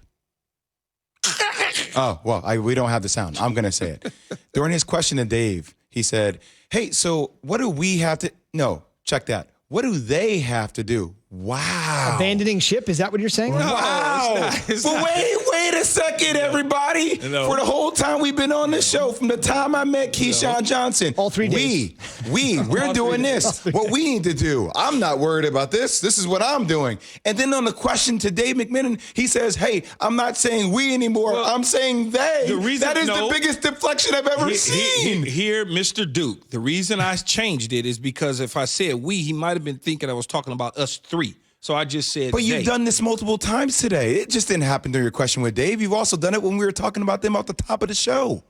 Oh, well, we don't have the sound. I'm going to say it. During his question to Dave, he said, hey, so what do we have to? No, check that. What do they have to do? Wow. Abandoning ship? Is that what you're saying? No, wow. But wait. Wait a second, everybody. For the whole time we've been on this show, from the time I met Keyshawn Johnson, all 3 days. We're doing this. What we need to do. I'm not worried about this. This is what I'm doing. And then on the question to Dave McMillan, he says, hey, I'm not saying we anymore. I'm saying they. That is the biggest deflection I've ever seen. Here, Mr. Duke, the reason I changed it is because if I said we, he might have been thinking I was talking about us three. So I just said But you've done this multiple times today. It just didn't happen during your question with Dave. You've also done it when we were talking about them off the top of the show.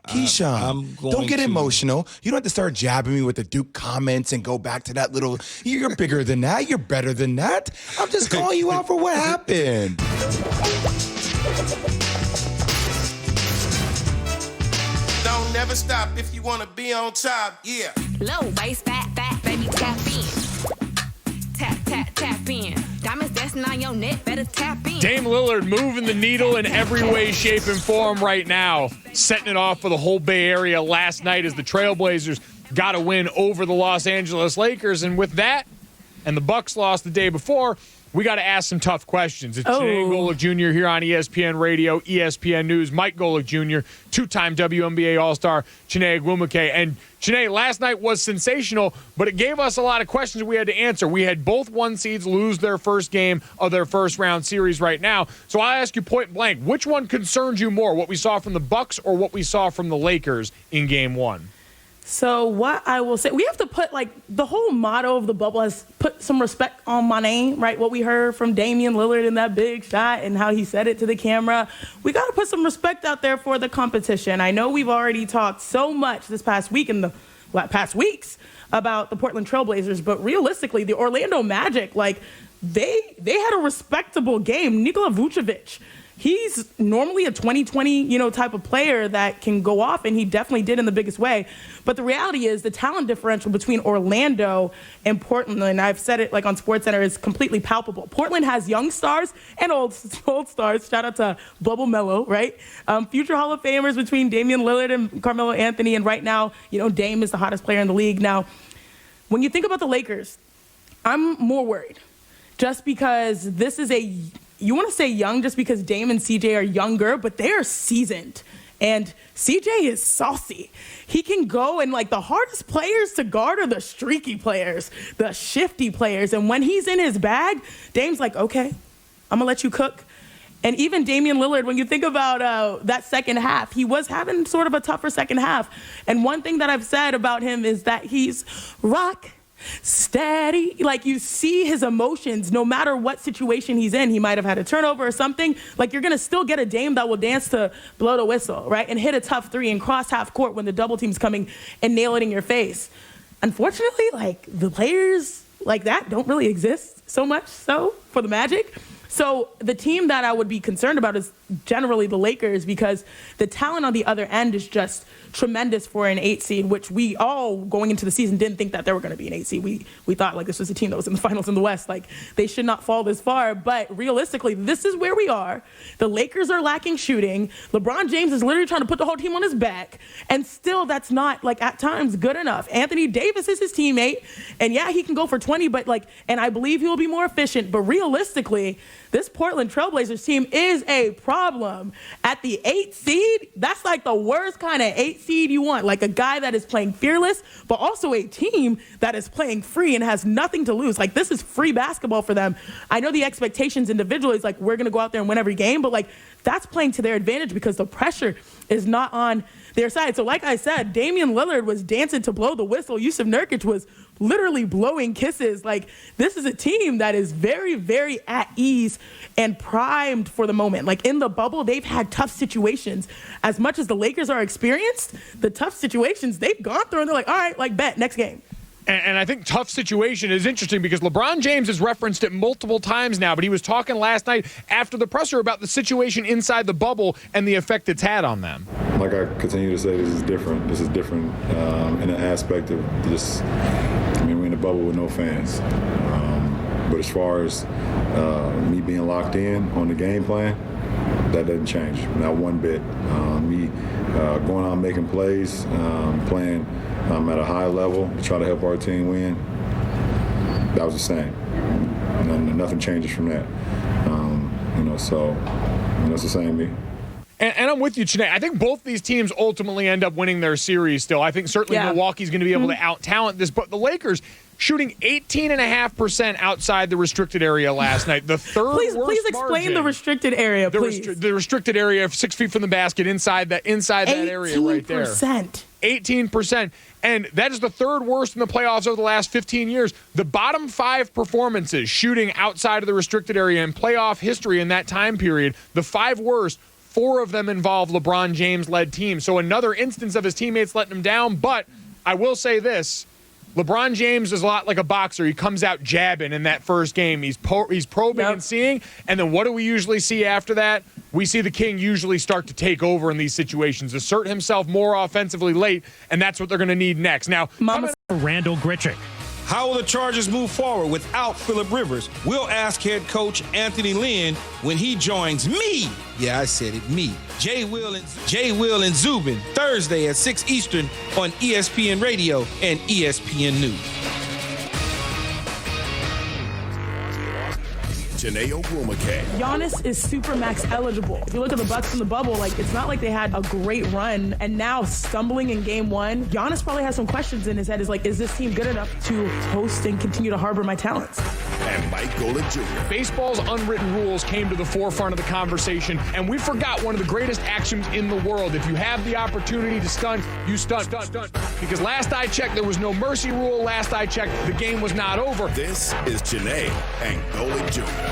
Keyshawn, don't get emotional. You don't have to start jabbing me with the Duke comments and go back to that little, you're bigger than that. You're better than that. I'm just calling you out for what happened. Don't never stop if you want to be on top. Yeah. Low waist, fat, baby, tap in. Tap, tap, tap in. Diamonds dancing on your neck, better tap in. Dame Lillard moving the needle in every way, shape, and form right now. Setting it off for the whole Bay Area last night as the Trailblazers got a win over the Los Angeles Lakers. And with that, and the Bucks lost the day before, we got to ask some tough questions. It's Chiney Golic Jr. here on ESPN Radio, ESPN News. Mike Golic Jr., two-time WNBA All-Star, Chiney Golic. And Chiney, last night was sensational, but it gave us a lot of questions we had to answer. We had both one seeds lose their first game of their first-round series right now. So I ask you point blank, which one concerns you more, what we saw from the Bucks or what we saw from the Lakers in Game 1? So what I will say, we have to put, like, the whole motto of the bubble has put some respect on my name, right? What we heard from Damian Lillard in that big shot and how he said it to the camera. We got to put some respect out there for the competition. I know we've already talked so much this past week and the past weeks about the Portland Trailblazers, but realistically, the Orlando Magic, like, they had a respectable game. Nikola Vucevic, he's normally a 20-20, type of player that can go off, and he definitely did in the biggest way. But the reality is the talent differential between Orlando and Portland, and I've said it like on SportsCenter, is completely palpable. Portland has young stars and old stars. Shout out to Bubble Mello, right? Future Hall of Famers between Damian Lillard and Carmelo Anthony, and right now, Dame is the hottest player in the league. Now, when you think about the Lakers, I'm more worried just because this is you want to say young just because Dame and CJ are younger, but they are seasoned. And CJ is saucy. He can go, and the hardest players to guard are the streaky players, the shifty players. And when he's in his bag, Dame's like, okay, I'm going to let you cook. And even Damian Lillard, when you think about that second half, he was having sort of a tougher second half. And one thing that I've said about him is that he's rock steady. Like, you see his emotions no matter what situation he's in. He might have had a turnover or something. Like, you're going to still get a Dame that will dance to blow the whistle, right? And hit a tough three and cross half court when the double team's coming and nail it in your face. Unfortunately, the players like that don't really exist so much so for the Magic. So the team that I would be concerned about is generally the Lakers, because the talent on the other end is just tremendous for an 8 seed, which we all going into the season didn't think that they were going to be an 8 seed. We thought this was a team that was in the finals in the West. They should not fall this far. But realistically, this is where we are. The Lakers are lacking shooting. LeBron James is literally trying to put the whole team on his back. And still, that's not at times good enough. Anthony Davis is his teammate. And yeah, he can go for 20, but and I believe he will be more efficient. But realistically, this Portland Trailblazers team is a problem. At the 8 seed, that's the worst kind of 8 seed you want. A guy that is playing fearless, but also a team that is playing free and has nothing to lose. This is free basketball for them. I know the expectations individually is we're going to go out there and win every game, but that's playing to their advantage because the pressure is not on their side. So like I said, Damian Lillard was dancing to blow the whistle. Yusuf Nurkic was literally blowing kisses. This is a team that is very, very at ease and primed for the moment. In the bubble, they've had tough situations. As much as the Lakers are experienced, the tough situations they've gone through, and they're all right, bet, next game. And I think tough situation is interesting because LeBron James has referenced it multiple times now, but he was talking last night after the presser about the situation inside the bubble and the effect it's had on them. Like I continue to say, this is different. This is different in an aspect of just, we're in a bubble with no fans. But as far as me being locked in on the game plan, that doesn't change, not one bit. Me going out making plays, playing at a high level to try to help our team win, that was the same. Nothing changes from that. So And that's the same me. And I'm with you, Chiney. I think both these teams ultimately end up winning their series still. I think certainly Milwaukee's going to be able to out-talent this. But the Lakers shooting 18.5% outside the restricted area last night. The third Please explain margin. the restricted area, please. The restricted area of 6 feet from the basket inside that area right there. 18%. And that is the third worst in the playoffs over the last 15 years. The bottom 5 performances shooting outside of the restricted area in playoff history in that time period, the 5 worst, 4 of them involve LeBron James-led teams. So another instance of his teammates letting him down. But I will say this. LeBron James is a lot like a boxer. He comes out jabbing in that first game. He's probing and seeing. And then what do we usually see after that? We see the King usually start to take over in these situations, assert himself more offensively late, and that's what they're going to need next. Now, Randall Grichuk. How will the Chargers move forward without Phillip Rivers? We'll ask head coach Anthony Lynn when he joins me. Yeah, I said it, me. Jay Will and Zubin, Thursday at 6 Eastern on ESPN Radio and ESPN News. Janae Ogwumike. Giannis is Supermax eligible. If you look at the Bucks in the bubble, like, it's not like they had a great run, and now stumbling in game 1, Giannis probably has some questions in his head. Is like, is this team good enough to host and continue to harbor my talents? And Mike Golic Jr. Baseball's unwritten rules came to the forefront of the conversation, and we forgot one of the greatest actions in the world. If you have the opportunity to stunt, you stunt. Because last I checked, there was no mercy rule. Last I checked, the game was not over. This is Janae and Golic Jr.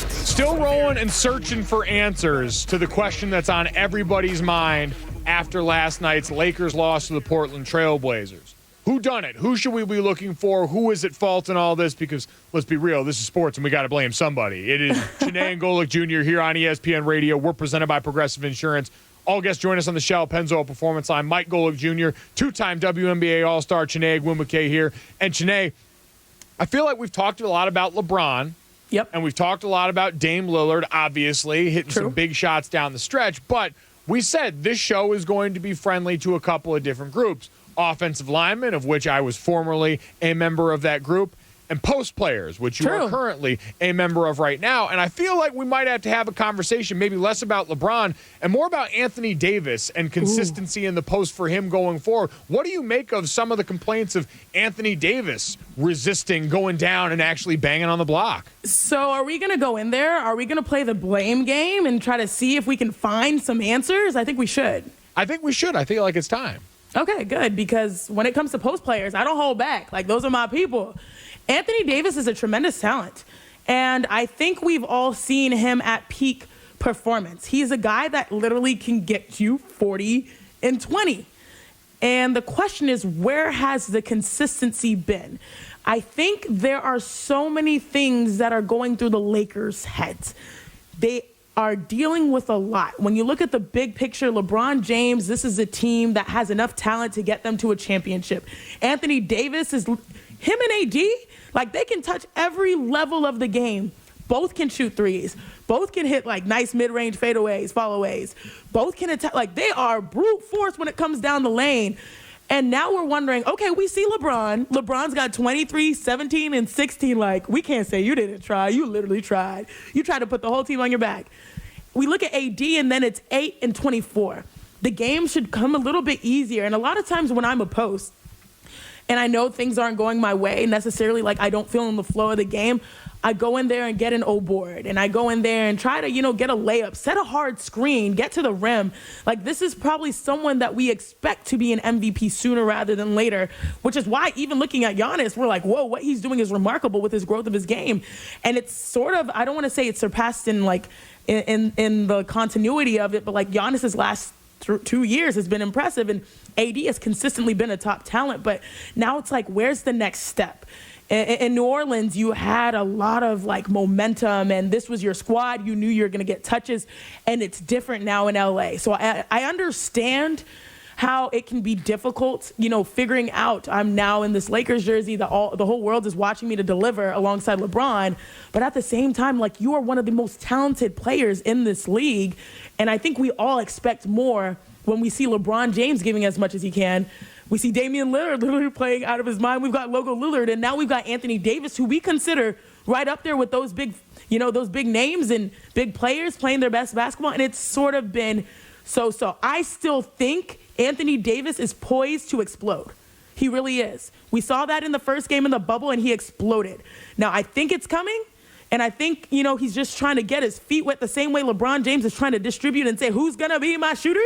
Still rolling and searching for answers to the question that's on everybody's mind after last night's Lakers loss to the Portland Trailblazers. Who done it? Who should we be looking for? Who is at fault in all this? Because let's be real, this is sports and we got to blame somebody. It is Chiney and Golic Jr. here on ESPN Radio. We're presented by Progressive Insurance. All guests join us on the Shell Pennzoil Performance Line. Mike Golic Jr., 2-time WNBA All-Star Chiney Ogwumike here. And Chiney, I feel like we've talked a lot about LeBron. Yep. And we've talked a lot about Dame Lillard, obviously, hitting some big shots down the stretch. But we said this show is going to be friendly to a couple of different groups. Offensive linemen, of which I was formerly a member of that group, and post players, which you are currently a member of right now. And I feel like we might have to have a conversation, maybe less about LeBron and more about Anthony Davis and consistency in the post for him going forward. What do you make of some of the complaints of Anthony Davis resisting going down and actually banging on the block? So are we going to go in there? Are we going to play the blame game and try to see if we can find some answers? I think we should. I think we should. I feel like it's time. Okay, good. Because when it comes to post players, I don't hold back. Like, those are my people. Anthony Davis is a tremendous talent, and I think we've all seen him at peak performance. He's a guy that literally can get you 40 and 20. And the question is, where has the consistency been? I think there are so many things that are going through the Lakers' heads. They are dealing with a lot. When you look at the big picture, LeBron James, this is a team that has enough talent to get them to a championship. Anthony Davis is... Him and AD, like, they can touch every level of the game. Both can shoot threes. Both can hit, like, nice mid-range fadeaways, followays. Both can attack. Like, they are brute force when it comes down the lane. And now we're wondering, okay, we see LeBron. LeBron's got 23, 17, and 16. Like, we can't say you didn't try. You literally tried. You tried to put the whole team on your back. We look at AD, and then it's 8 and 24. The game should come a little bit easier. And a lot of times when I'm a post, and I know things aren't going my way necessarily, like I don't feel in the flow of the game, I go in there and get an O board, and I go in there and try to, get a layup, set a hard screen, get to the rim. Like, this is probably someone that we expect to be an MVP sooner rather than later, which is why even looking at Giannis, we're like, whoa, what he's doing is remarkable with his growth of his game. And it's sort of, I don't want to say it's surpassed in like in the continuity of it, but like Giannis's last 2 years has been impressive, and AD has consistently been a top talent. But now it's like, where's the next step? In New Orleans, you had a lot of like momentum, and this was your squad. You knew you were going to get touches, and it's different now in LA. So I understand how it can be difficult, figuring out I'm now in this Lakers jersey, the whole world is watching me to deliver alongside LeBron. But at the same time, like, you are one of the most talented players in this league. And I think we all expect more when we see LeBron James giving as much as he can. We see Damian Lillard literally playing out of his mind. We've got Logo Lillard, and now we've got Anthony Davis, who we consider right up there with those big, those big names and big players playing their best basketball. And it's sort of been so. I still think Anthony Davis is poised to explode. He really is. We saw that in the first game in the bubble, and he exploded. Now, I think it's coming, and I think, he's just trying to get his feet wet the same way LeBron James is trying to distribute and say, who's going to be my shooter?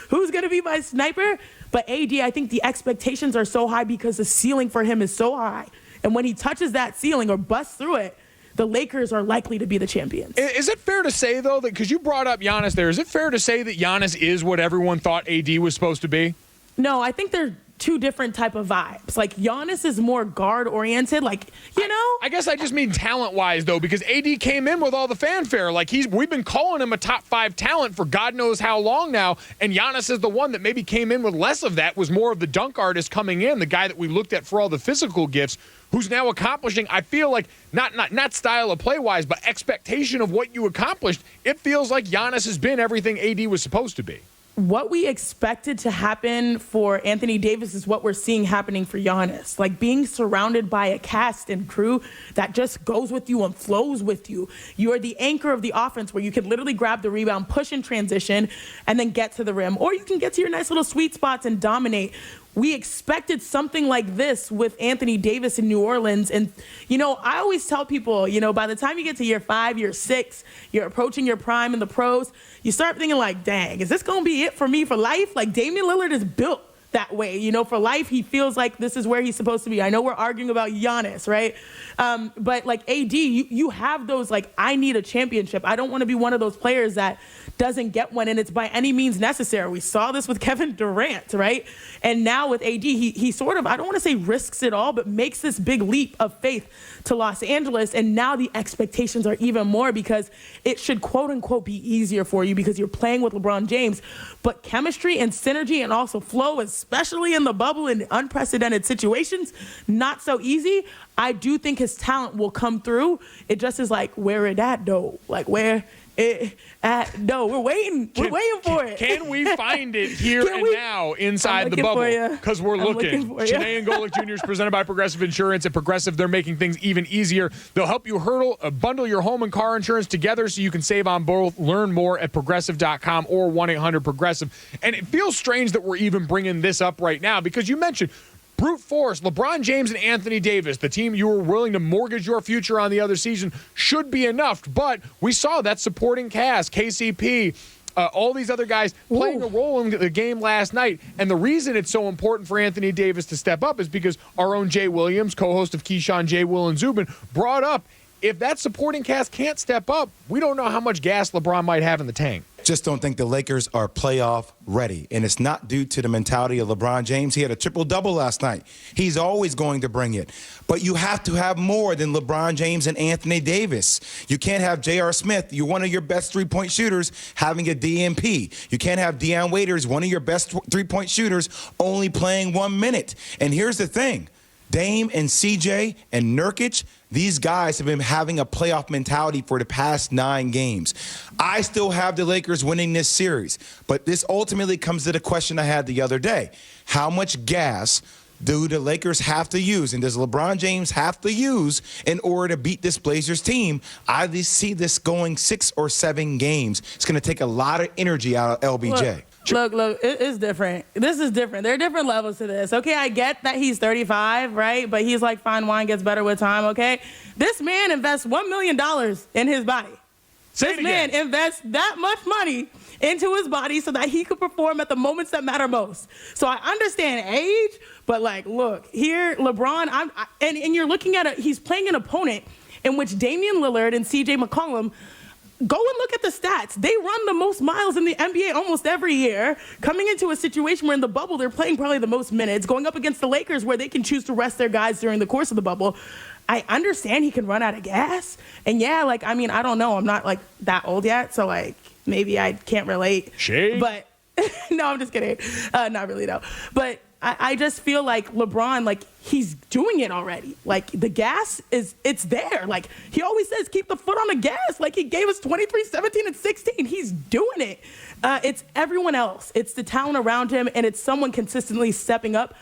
Who's going to be my sniper? But AD, I think the expectations are so high because the ceiling for him is so high. And when he touches that ceiling or busts through it, the Lakers are likely to be the champions. Is it fair to say, though, that because you brought up Giannis there, is it fair to say that Giannis is what everyone thought AD was supposed to be? No, I think they're two different type of vibes. Like, Giannis is more guard-oriented, I guess I just mean talent-wise, though, because AD came in with all the fanfare. We've been calling him a top 5 talent for God knows how long now, and Giannis is the one that maybe came in with less of that, was more of the dunk artist coming in, the guy that we looked at for all the physical gifts, who's now accomplishing, I feel like, not style of play-wise, but expectation of what you accomplished. It feels like Giannis has been everything AD was supposed to be. What we expected to happen for Anthony Davis is what we're seeing happening for Giannis. Like, being surrounded by a cast and crew that just goes with you and flows with you. You are the anchor of the offense where you can literally grab the rebound, push in transition, and then get to the rim. Or you can get to your nice little sweet spots and dominate. We expected something like this with Anthony Davis in New Orleans. And, I always tell people, by the time you get to year 5, year 6, you're approaching your prime in the pros, you start thinking like, dang, is this going to be it for me for life? Like, Damian Lillard is built that way. For life, he feels like this is where he's supposed to be. I know we're arguing about Giannis, right? But like AD, you have those, like, I need a championship. I don't want to be one of those players that doesn't get one, and it's by any means necessary. We saw this with Kevin Durant, right? And now with AD, he sort of, I don't want to say risks it all, but makes this big leap of faith to Los Angeles. And now the expectations are even more because it should, quote unquote, be easier for you because you're playing with LeBron James. But chemistry and synergy and also flow, especially in the bubble in unprecedented situations, not so easy. I do think his talent will come through. It just is like, where it at, though? Like, where it at, though? We're waiting. We're waiting for it. Can we find it here and now inside the bubble? Because we're looking. Chiney Golic Jr. is presented by Progressive Insurance. At Progressive, they're making things even easier. They'll help you bundle your home and car insurance together so you can save on both. Learn more at Progressive.com or 1-800-PROGRESSIVE. And it feels strange that we're even bringing this up right now because you mentioned brute force, LeBron James and Anthony Davis, the team you were willing to mortgage your future on the other season, should be enough. But we saw that supporting cast, KCP, all these other guys playing a role in the game last night. And the reason it's so important for Anthony Davis to step up is because our own Jay Williams, co-host of Keyshawn, J. Will, and Zubin, brought up, if that supporting cast can't step up, we don't know how much gas LeBron might have in the tank. Just don't think the Lakers are playoff ready. And it's not due to the mentality of LeBron James. He had a triple-double last night. He's always going to bring it. But you have to have more than LeBron James and Anthony Davis. You can't have J.R. Smith, you're one of your best three-point shooters, having a DNP. You can't have Deion Waiters, one of your best three-point shooters, only playing 1 minute. And here's the thing. Dame and CJ and Nurkic, these guys have been having a playoff mentality for the past 9 games. I still have the Lakers winning this series, but this ultimately comes to the question I had the other day. How much gas do the Lakers have to use, and does LeBron James have to use in order to beat this Blazers team? I see this going 6 or 7 games. It's going to take a lot of energy out of LBJ. Look, it's different. This is different. There are different levels to this. Okay, I get that he's 35, right? But he's like fine wine gets better with time, okay? This man invests $1 million in his body. This man invests that much money into his body so that he could perform at the moments that matter most. So I understand age, but like, look, here, LeBron, and you're looking at he's playing an opponent in which Damian Lillard and CJ McCollum, go and look at the stats. They run the most miles in the NBA almost every year. Coming into a situation where in the bubble, they're playing probably the most minutes, going up against the Lakers where they can choose to rest their guys during the course of the bubble. I understand he can run out of gas. And yeah, like, I mean, I don't know. I'm not like that old yet. So like, maybe I can't relate. Shade? But no, I'm just kidding. Not really, though. But I just feel like LeBron, like, he's doing it already. Like, the gas it's there. Like, he always says, keep the foot on the gas. Like, he gave us 23, 17, and 16. He's doing it. It's everyone else. It's the talent around him, and it's someone consistently stepping up.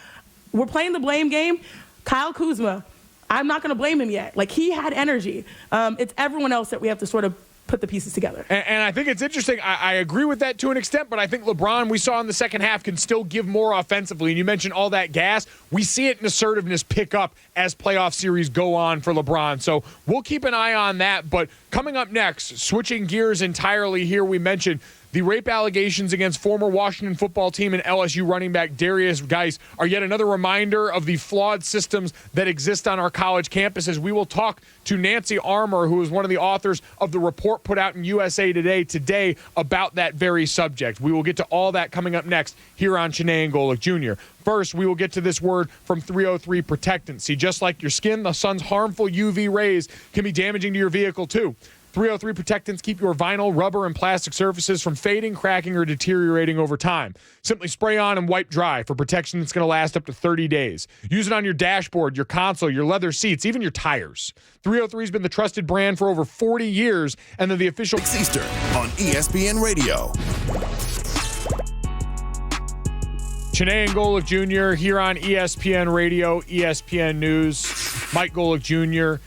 We're playing the blame game. Kyle Kuzma, I'm not going to blame him yet. Like, he had energy. It's everyone else that we have to sort of put the pieces together. And I think it's interesting. I agree with that to an extent, but I think LeBron, we saw in the second half, can still give more offensively. And you mentioned all that gas. We see it in assertiveness pick up as playoff series go on for LeBron. So we'll keep an eye on that. But coming up next, switching gears entirely here, we mentioned the rape allegations against former Washington football team and LSU running back Derrius Guice are yet another reminder of the flawed systems that exist on our college campuses. We will talk to Nancy Armour, who is one of the authors of the report put out in USA today about that very subject. We will get to all that coming up next here on Chiney Golic Jr. First, we will get to this word from 303 Protectant. See, just like your skin, the sun's harmful UV rays can be damaging to your vehicle too. 303 Protectants keep your vinyl, rubber, and plastic surfaces from fading, cracking, or deteriorating over time. Simply spray on and wipe dry for protection that's going to last up to 30 days. Use it on your dashboard, your console, your leather seats, even your tires. 303 has been the trusted brand for over 40 years, and they're the official Eastern on ESPN Radio. Chiney Golic Jr. here on ESPN Radio, ESPN News. Mike Golic Jr.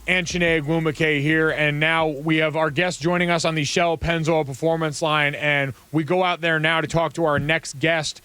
and Chiney Golic here, and now we have our guest joining us on the Shell Pennzoil Performance Line, and we go out there now to talk to our next guest.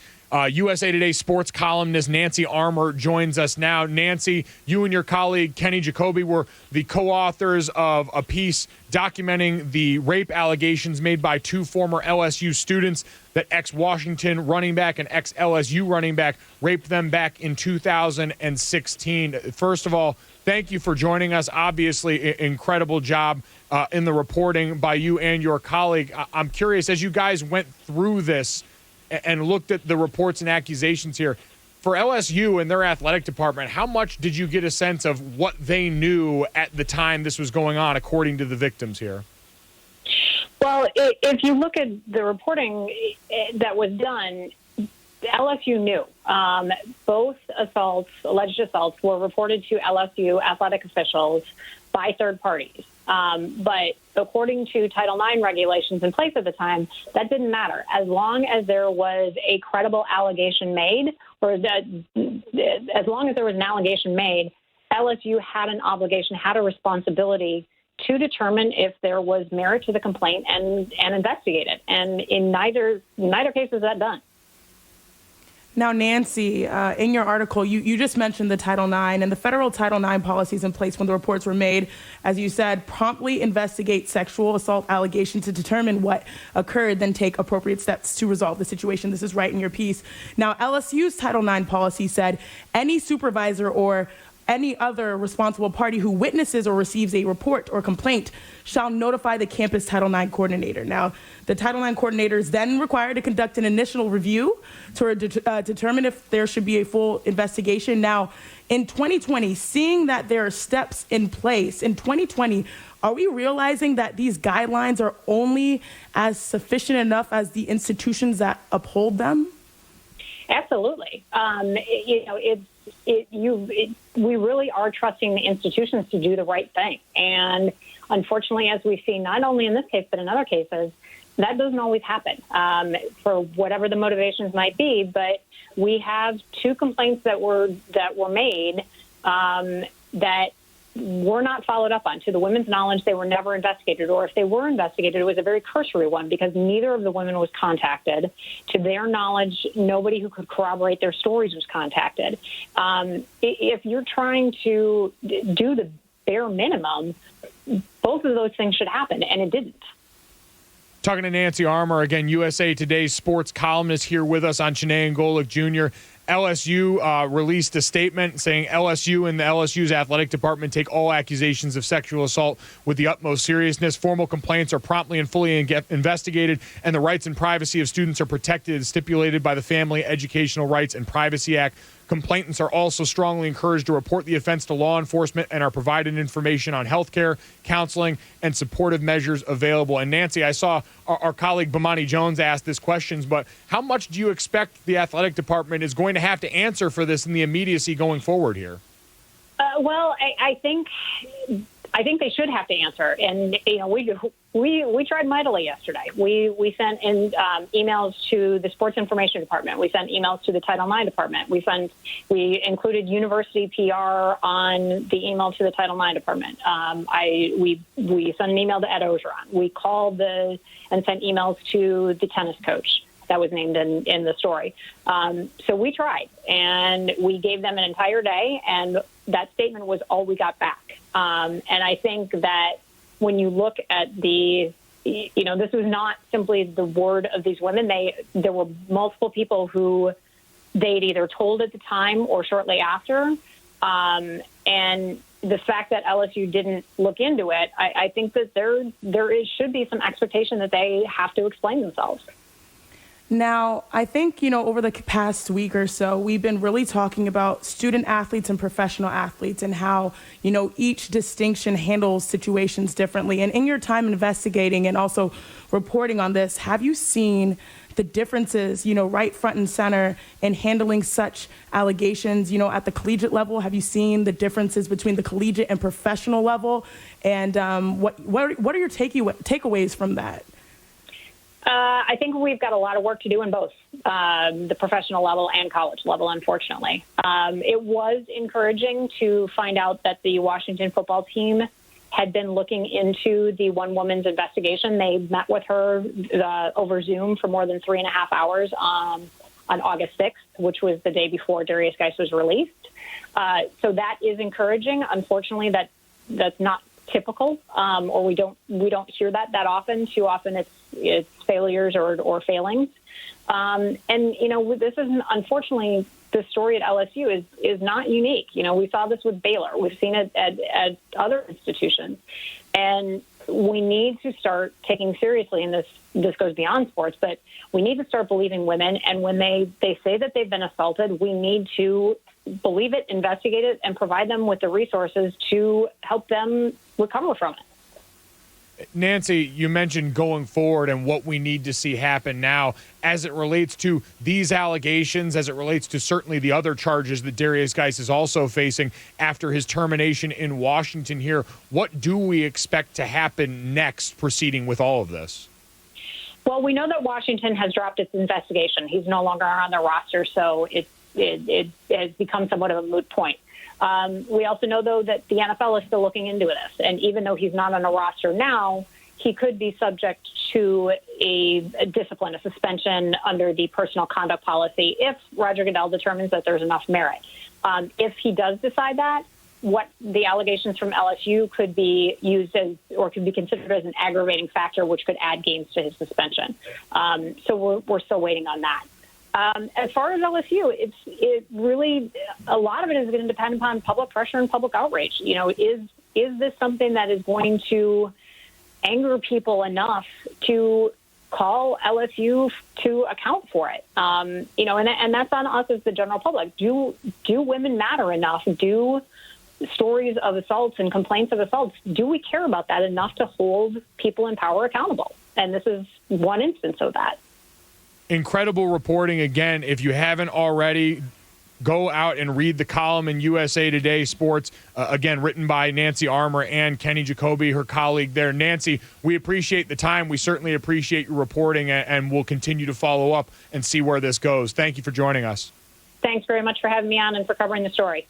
USA Today sports columnist Nancy Armour joins us now. Nancy, you and your colleague Kenny Jacoby were the co-authors of a piece documenting the rape allegations made by two former LSU students that ex-Washington running back and ex-LSU running back raped them back in 2016. First of all, thank you for joining us. Obviously, incredible job in the reporting by you and your colleague. I'm curious, as you guys went through this and looked at the reports and accusations here, for LSU and their athletic department, how much did you get a sense of what they knew at the time this was going on, according to the victims here? Well, if you look at the reporting that was done, LSU knew. Both alleged assaults, were reported to LSU athletic officials by third parties. But according to Title IX regulations in place at the time, that didn't matter. As long as there was a credible allegation made, or as long as there was an allegation made, LSU had an obligation, had a responsibility to determine if there was merit to the complaint and investigate it. And in neither case is that done. Now, Nancy, in your article, you just mentioned the Title IX, and the federal Title IX policies in place when the reports were made, as you said, promptly investigate sexual assault allegations to determine what occurred, then take appropriate steps to resolve the situation. This is right in your piece. Now, LSU's Title IX policy said any supervisor or any other responsible party who witnesses or receives a report or complaint shall notify the campus Title IX coordinator. Now, the Title IX coordinator is then required to conduct an initial review to determine if there should be a full investigation. Now, in 2020, seeing that there are steps in place, in 2020, are we realizing that these guidelines are only as sufficient enough as the institutions that uphold them? Absolutely. We really are trusting the institutions to do the right thing. And unfortunately, as we've seen, not only in this case, but in other cases, that doesn't always happen for whatever the motivations might be. But we have two complaints that were made that were not followed up on. To the women's knowledge, they were never investigated, or if they were investigated, it was a very cursory one because neither of the women was contacted. To their knowledge, nobody who could corroborate their stories was contacted. If you're trying to do the bare minimum, both of those things should happen, and it didn't. Talking to Nancy Armour, again, USA Today's sports columnist here with us on Chiney Golic Jr. LSU released a statement saying LSU and the LSU's athletic department take all accusations of sexual assault with the utmost seriousness. Formal complaints are promptly and fully investigated, and the rights and privacy of students are protected as stipulated by the Family Educational Rights and Privacy Act. Complainants are also strongly encouraged to report the offense to law enforcement and are provided information on health care, counseling, and supportive measures available. And Nancy, I saw our colleague Bomani Jones ask this question, but how much do you expect the athletic department is going to have to answer for this in the immediacy going forward here? Well, I think I think they should have to answer. And, we tried mightily yesterday. We sent in emails to the Sports Information Department. We sent emails to the Title IX Department. We included university PR on the email to the Title IX Department. We sent an email to Ed Ogeron. We called and sent emails to the tennis coach that was named in the story. So we tried, and we gave them an entire day, and that statement was all we got back. And I think that when you look at this was not simply the word of these women. There were multiple people who they'd either told at the time or shortly after. And the fact that LSU didn't look into it, I think that should be some expectation that they have to explain themselves. Now, I think, over the past week or so, we've been really talking about student athletes and professional athletes and how, each distinction handles situations differently. And in your time investigating and also reporting on this, have you seen the differences, right front and center in handling such allegations, at the collegiate level? Have you seen the differences between the collegiate and professional level? And what are your takeaways from that? I think we've got a lot of work to do in both the professional level and college level, unfortunately. It was encouraging to find out that the Washington football team had been looking into the one woman's investigation. They met with her over Zoom for more than 3.5 hours on August 6th, which was the day before Derrius Guice was released. So that is encouraging. Unfortunately, that's not typical, or we don't hear that often. Too often it's failures or failings. And this is unfortunately the story at LSU is not unique. We saw this with Baylor. We've seen it at other institutions, and we need to start taking seriously. And this goes beyond sports, but we need to start believing women. And when they say that they've been assaulted, we need to believe it, investigate it, and provide them with the resources to help them recover from it. Nancy, you mentioned going forward and what we need to see happen now as it relates to these allegations, as it relates to certainly the other charges that Derrius Guice is also facing after his termination in Washington here. What do we expect to happen next proceeding with all of this? Well, we know that Washington has dropped its investigation. He's no longer on their roster, so it has become somewhat of a moot point. We also know, though, that the NFL is still looking into this. And even though he's not on a roster now, he could be subject to a discipline, a suspension under the personal conduct policy if Roger Goodell determines that there's enough merit. If he does decide that, what the allegations from LSU could be used as, or could be considered as an aggravating factor, which could add games to his suspension. So we're still waiting on that. As far as LSU, it really, a lot of it is going to depend upon public pressure and public outrage. Is this something that is going to anger people enough to call LSU to account for it? And that's on us as the general public. Do women matter enough? Do stories of assaults and complaints of assaults, do we care about that enough to hold people in power accountable? And this is one instance of that. Incredible reporting. Again, if you haven't already, go out and read the column in USA Today Sports, again, written by Nancy Armour and Kenny Jacoby, her colleague there. Nancy, we appreciate the time. We certainly appreciate your reporting, and we'll continue to follow up and see where this goes. Thank you for joining us. Thanks very much for having me on and for covering the story.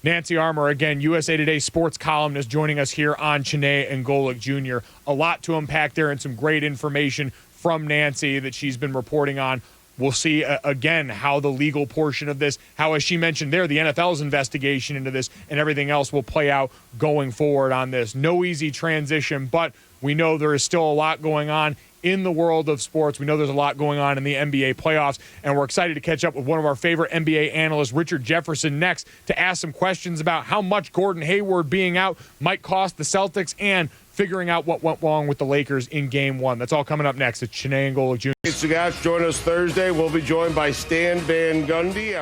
Nancy Armour, again, USA Today sports columnist, joining us here on Chiney and Golic Jr. A lot to unpack there and some great information from Nancy that she's been reporting on. We'll see, again, how the legal portion of this, how, as she mentioned there, the NFL's investigation into this and everything else will play out going forward on this. No easy transition, but we know there is still a lot going on in the world of sports. We know there's a lot going on in the NBA playoffs, and we're excited to catch up with one of our favorite NBA analysts, Richard Jefferson, next to ask some questions about how much Gordon Hayward being out might cost the Celtics and figuring out what went wrong with the Lakers in Game 1. That's all coming up next. It's Chiney and Golic Jr. Cigars, join us Thursday. We'll be joined by Stan Van Gundy,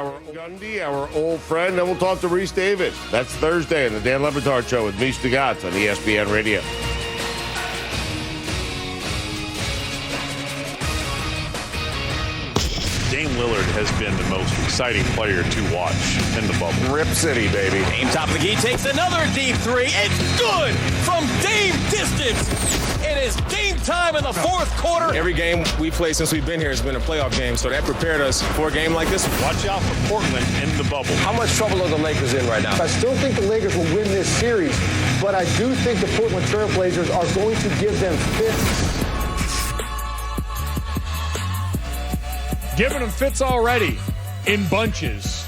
our old friend, and we'll talk to Reese Davis. That's Thursday on the Dan Le Batard Show with me, Stugotz, on ESPN Radio. Dan Lillard has been the most exciting player to watch in the bubble. Rip City, baby. Dame top of the key takes another deep three. It's good from Dame distance. It is game time in the fourth quarter. Every game we played since we've been here has been a playoff game, so that prepared us for a game like this. Watch out for Portland in the bubble. How much trouble are the Lakers in right now? I still think the Lakers will win this series, but I do think the Portland Trail Blazers are going to give them fits. Giving them fits already in bunches,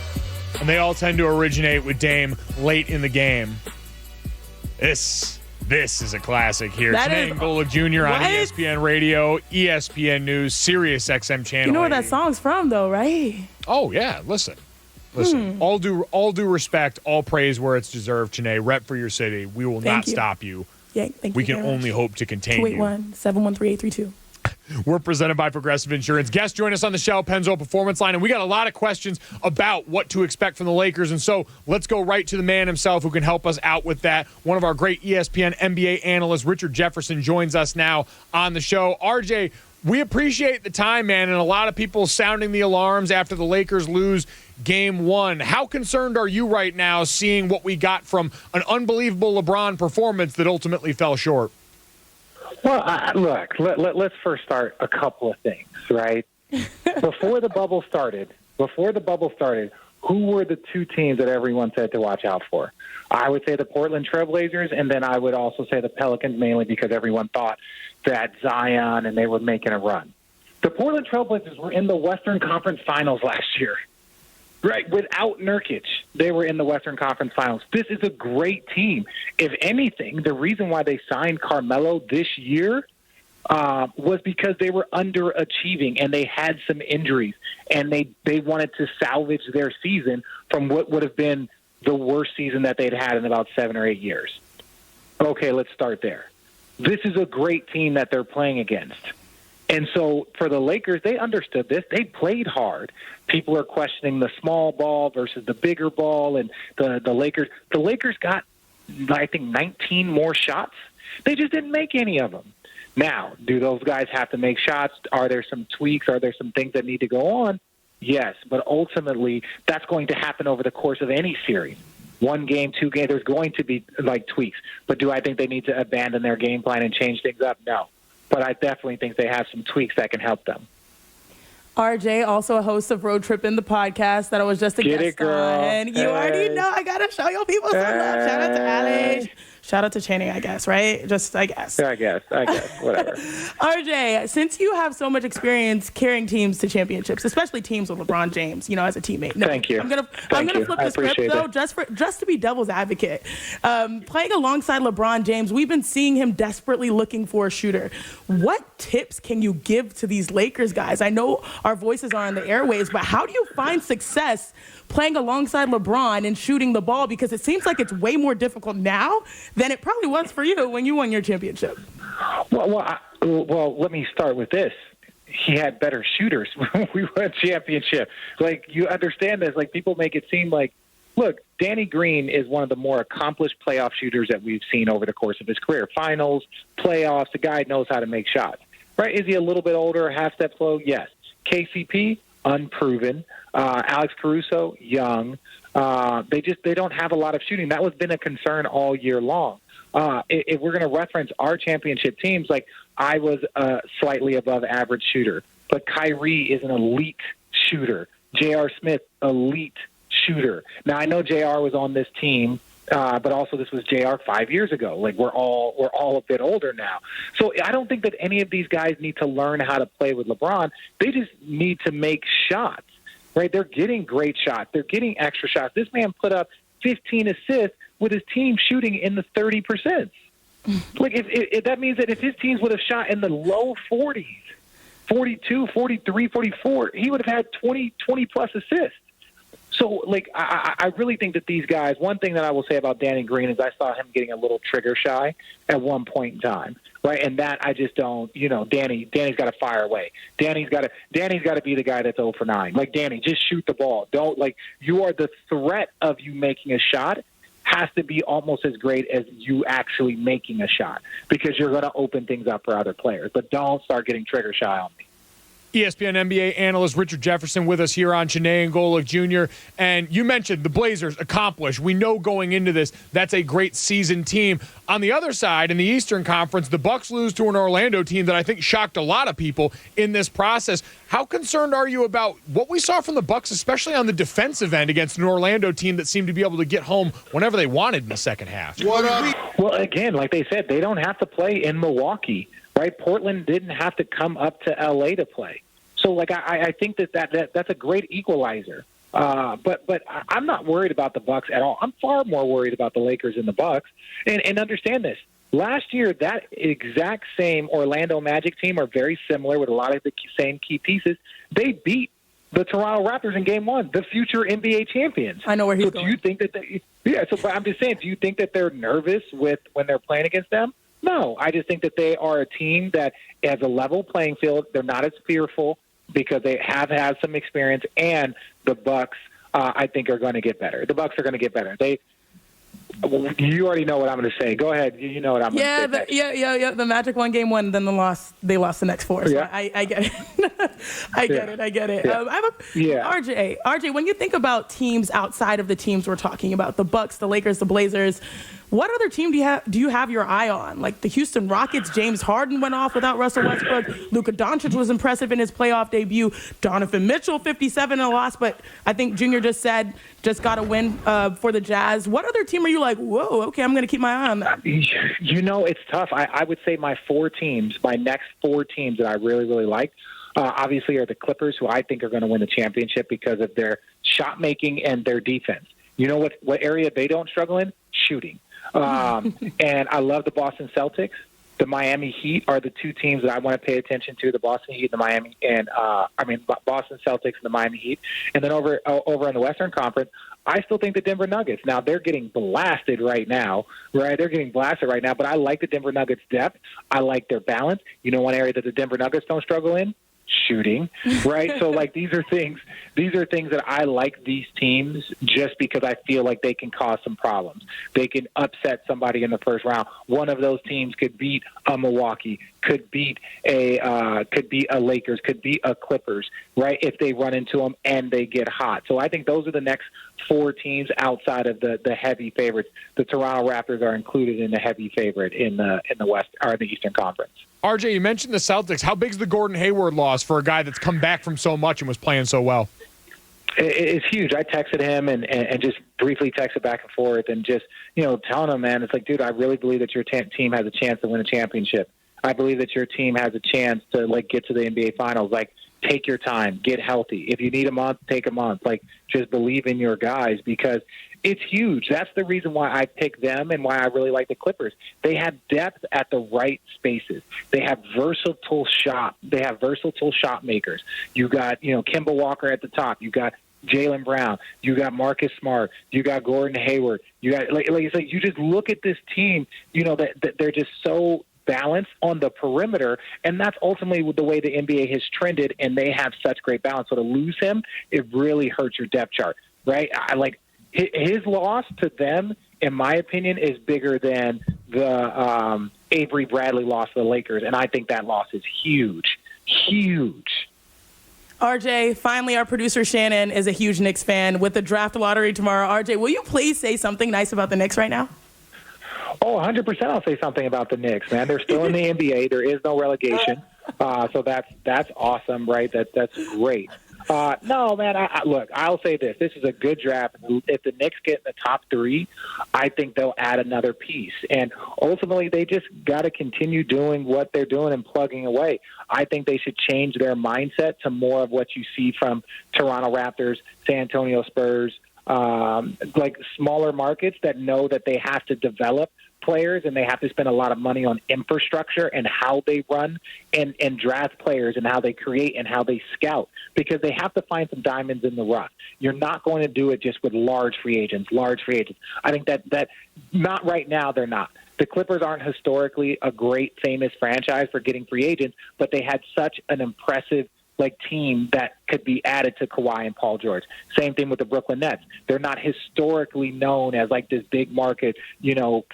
and they all tend to originate with Dame late in the game. This is a classic here. Chiney Golic Jr. on ESPN Radio, ESPN News, Sirius XM channel. You know where 80. that song's from, though, right? Oh yeah, listen. All due respect, all praise where it's deserved. Chiney, rep for your city. We will not stop you. Yeah, thank you. We can only hope to contain you. 281-713-832. We're presented by Progressive Insurance. Guests join us on the Shell Pennzoil Performance Line, and we got a lot of questions about what to expect from the Lakers. And so let's go right to the man himself who can help us out with that. One of our great ESPN NBA analysts, Richard Jefferson, joins us now on the show. RJ, we appreciate the time, man, and a lot of people sounding the alarms after the Lakers lose Game 1. How concerned are you right now seeing what we got from an unbelievable LeBron performance that ultimately fell short? Well, look, let's first start a couple of things, right? Before the bubble started, who were the two teams that everyone said to watch out for? I would say the Portland Trail Blazers, and then I would also say the Pelicans, mainly because everyone thought that Zion and they were making a run. The Portland Trail Blazers were in the Western Conference Finals last year. Right, without Nurkic, they were in the Western Conference Finals. This is a great team. If anything, the reason why they signed Carmelo this year was because they were underachieving and they had some injuries, and they wanted to salvage their season from what would have been the worst season that they'd had in about 7 or 8 years. Okay, let's start there. This is a great team that they're playing against. And so for the Lakers, they understood this. They played hard. People are questioning the small ball versus the bigger ball, and the Lakers. The Lakers got, I think, 19 more shots. They just didn't make any of them. Now, do those guys have to make shots? Are there some tweaks? Are there some things that need to go on? Yes, but ultimately, that's going to happen over the course of any series. 1 game, 2 games, there's going to be, tweaks. But do I think they need to abandon their game plan and change things up? No. But I definitely think they have some tweaks that can help them. RJ, also a host of Road Trip in the podcast that I was just a guest on. You already know. I got to show your people some love. Shout out to Alex. Shout out to Chiney, I guess, right? Just, I guess. I guess. Whatever. RJ, since you have so much experience carrying teams to championships, especially teams with LeBron James, as a teammate. No, Thank you. I'm gonna flip the script, though, just to be devil's advocate. Playing alongside LeBron James, we've been seeing him desperately looking for a shooter. What tips can you give to these Lakers guys? I know our voices are on the airwaves, but how do you find success playing alongside LeBron and shooting the ball? Because it seems like it's way more difficult now than it probably was for you when you won your championship. Well, let me start with this. He had better shooters when we won a championship. You understand this. People make it seem like, look, Danny Green is one of the more accomplished playoff shooters that we've seen over the course of his career. Finals, playoffs, the guy knows how to make shots. Right? Is he a little bit older, half step slow? Yes. KCP, unproven. Alex Caruso, young. They don't have a lot of shooting. That has been a concern all year long. If we're going to reference our championship teams, I was a slightly above average shooter, but Kyrie is an elite shooter. J.R. Smith, elite shooter. Now I know J.R. was on this team, but also this was J.R. 5 years ago. We're all a bit older now. So I don't think that any of these guys need to learn how to play with LeBron. They just need to make shots. Right? They're getting great shots. They're getting extra shots. This man put up 15 assists with his team shooting in the 30%. If that means that if his teams would have shot in the low 40s, 42, 43, 44, he would have had 20-plus assists. So, I really think that these guys, one thing that I will say about Danny Green is I saw him getting a little trigger shy at one point in time, right? And that I just don't, Danny's got to fire away. Danny's got to be the guy that's 0 for 9. Danny, just shoot the ball. Don't, you are the threat of you making a shot has to be almost as great as you actually making a shot because you're going to open things up for other players. But don't start getting trigger shy on me. ESPN NBA analyst Richard Jefferson with us here on Chiney Golic Jr. And you mentioned the Blazers accomplished. We know going into this, that's a great seasoned team. On the other side, in the Eastern Conference, the Bucks lose to an Orlando team that I think shocked a lot of people in this process. How concerned are you about what we saw from the Bucks, especially on the defensive end against an Orlando team that seemed to be able to get home whenever they wanted in the second half? Well, again, like they said, they don't have to play in Milwaukee, right? Portland didn't have to come up to L.A. to play. So, like, I think that's a great equalizer. But I'm not worried about the Bucks at all. I'm far more worried about the Lakers and the Bucks. And understand this. Last year, that exact same Orlando Magic team are very similar with a lot of the same key pieces. They beat the Toronto Raptors in Game 1, the future NBA champions. I know where he's going. Do you think that but I'm just saying, do you think that they're nervous when they're playing against them? No. I just think that they are a team that has a level playing field. They're not as fearful because they have had some experience, and the Bucks, I think, are going to get better. The Bucks are going to get better. You already know what I'm going to say. Go ahead. You know what I'm going to say. Yeah. The Magic won Game 1, then they lost the next 4. So yeah. I get it. I get it. Yeah. RJ, when you think about teams outside of the teams we're talking about, the Bucks, the Lakers, the Blazers, what other team do you have your eye on? Like the Houston Rockets, James Harden went off without Russell Westbrook. Luka Doncic was impressive in his playoff debut. Donovan Mitchell, 57 in a loss, but I think Junior just got a win for the Jazz. What other team are you like, whoa, okay, I'm going to keep my eye on that? You know, it's tough. I would say my next 4 teams that I really, really like, obviously are the Clippers, who I think are going to win the championship because of their shot making and their defense. You know what area they don't struggle in? Shooting. And I love the Boston Celtics. The Miami Heat are the 2 teams that I want to pay attention to: the Boston Heat and Boston Celtics and the Miami Heat. And then over in the Western Conference, I still think the Denver Nuggets. Now they're getting blasted right now, right? They're getting blasted right now. But I like the Denver Nuggets' depth. I like their balance. You know, one area that the Denver Nuggets don't struggle in? Shooting, right? So like these are things that I like these teams just because I feel like they can cause some problems. They can upset somebody in the first round. One of those teams could beat a Milwaukee, could beat a Lakers, could beat a Clippers, right? If they run into them and they get hot. So I think those are the next 4 teams outside of the heavy favorites. The Toronto Raptors are included in the heavy favorite in the West or the Eastern Conference. RJ, you mentioned the Celtics. How big's the Gordon Hayward loss for a guy that's come back from so much and was playing so well? It's huge. I texted him and just briefly texted back and forth and just, telling him, man, it's like, dude, I really believe that your team has a chance to win a championship. I believe that your team has a chance to, get to the NBA Finals. Take your time. Get healthy. If you need a month, take a month. Just believe in your guys because it's huge. That's the reason why I picked them and why I really like the Clippers. They have depth at the right spaces. They have versatile shot makers. You got, Kemba Walker at the top. You got Jaylen Brown. You got Marcus Smart. You got Gordon Hayward. You got like you say. You just look at this team. That they're just so balance on the perimeter, and that's ultimately the way the NBA has trended, and they have such great balance. So to lose him, it really hurts your depth chart, right? His loss to them, in my opinion, is bigger than the Avery Bradley loss to the Lakers, and I think that loss is huge, huge. RJ, finally, our producer Shannon is a huge Knicks fan. With the draft lottery tomorrow, RJ, will you please say something nice about the Knicks right now? Oh, 100% I'll say something about the Knicks, man. They're still in the NBA. There is no relegation. So that's awesome, right? That's great. No, man, look, I'll say this. This is a good draft. If the Knicks get in the top 3, I think they'll add another piece. And ultimately, they just got to continue doing what they're doing and plugging away. I think they should change their mindset to more of what you see from Toronto Raptors, San Antonio Spurs, smaller markets that know that they have to develop players and they have to spend a lot of money on infrastructure and how they run and draft players and how they create and how they scout because they have to find some diamonds in the rough. You're not going to do it just with large free agents. I think that not right now they're not. The Clippers aren't historically a great famous franchise for getting free agents, but they had such an impressive team that could be added to Kawhi and Paul George. Same thing with the Brooklyn Nets. They're not historically known as this big market,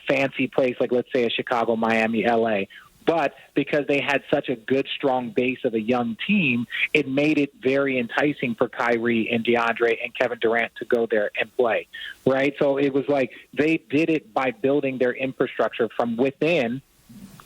fancy place let's say a Chicago, Miami, LA. But because they had such a good, strong base of a young team, it made it very enticing for Kyrie and DeAndre and Kevin Durant to go there and play, right? So it was like they did it by building their infrastructure from within,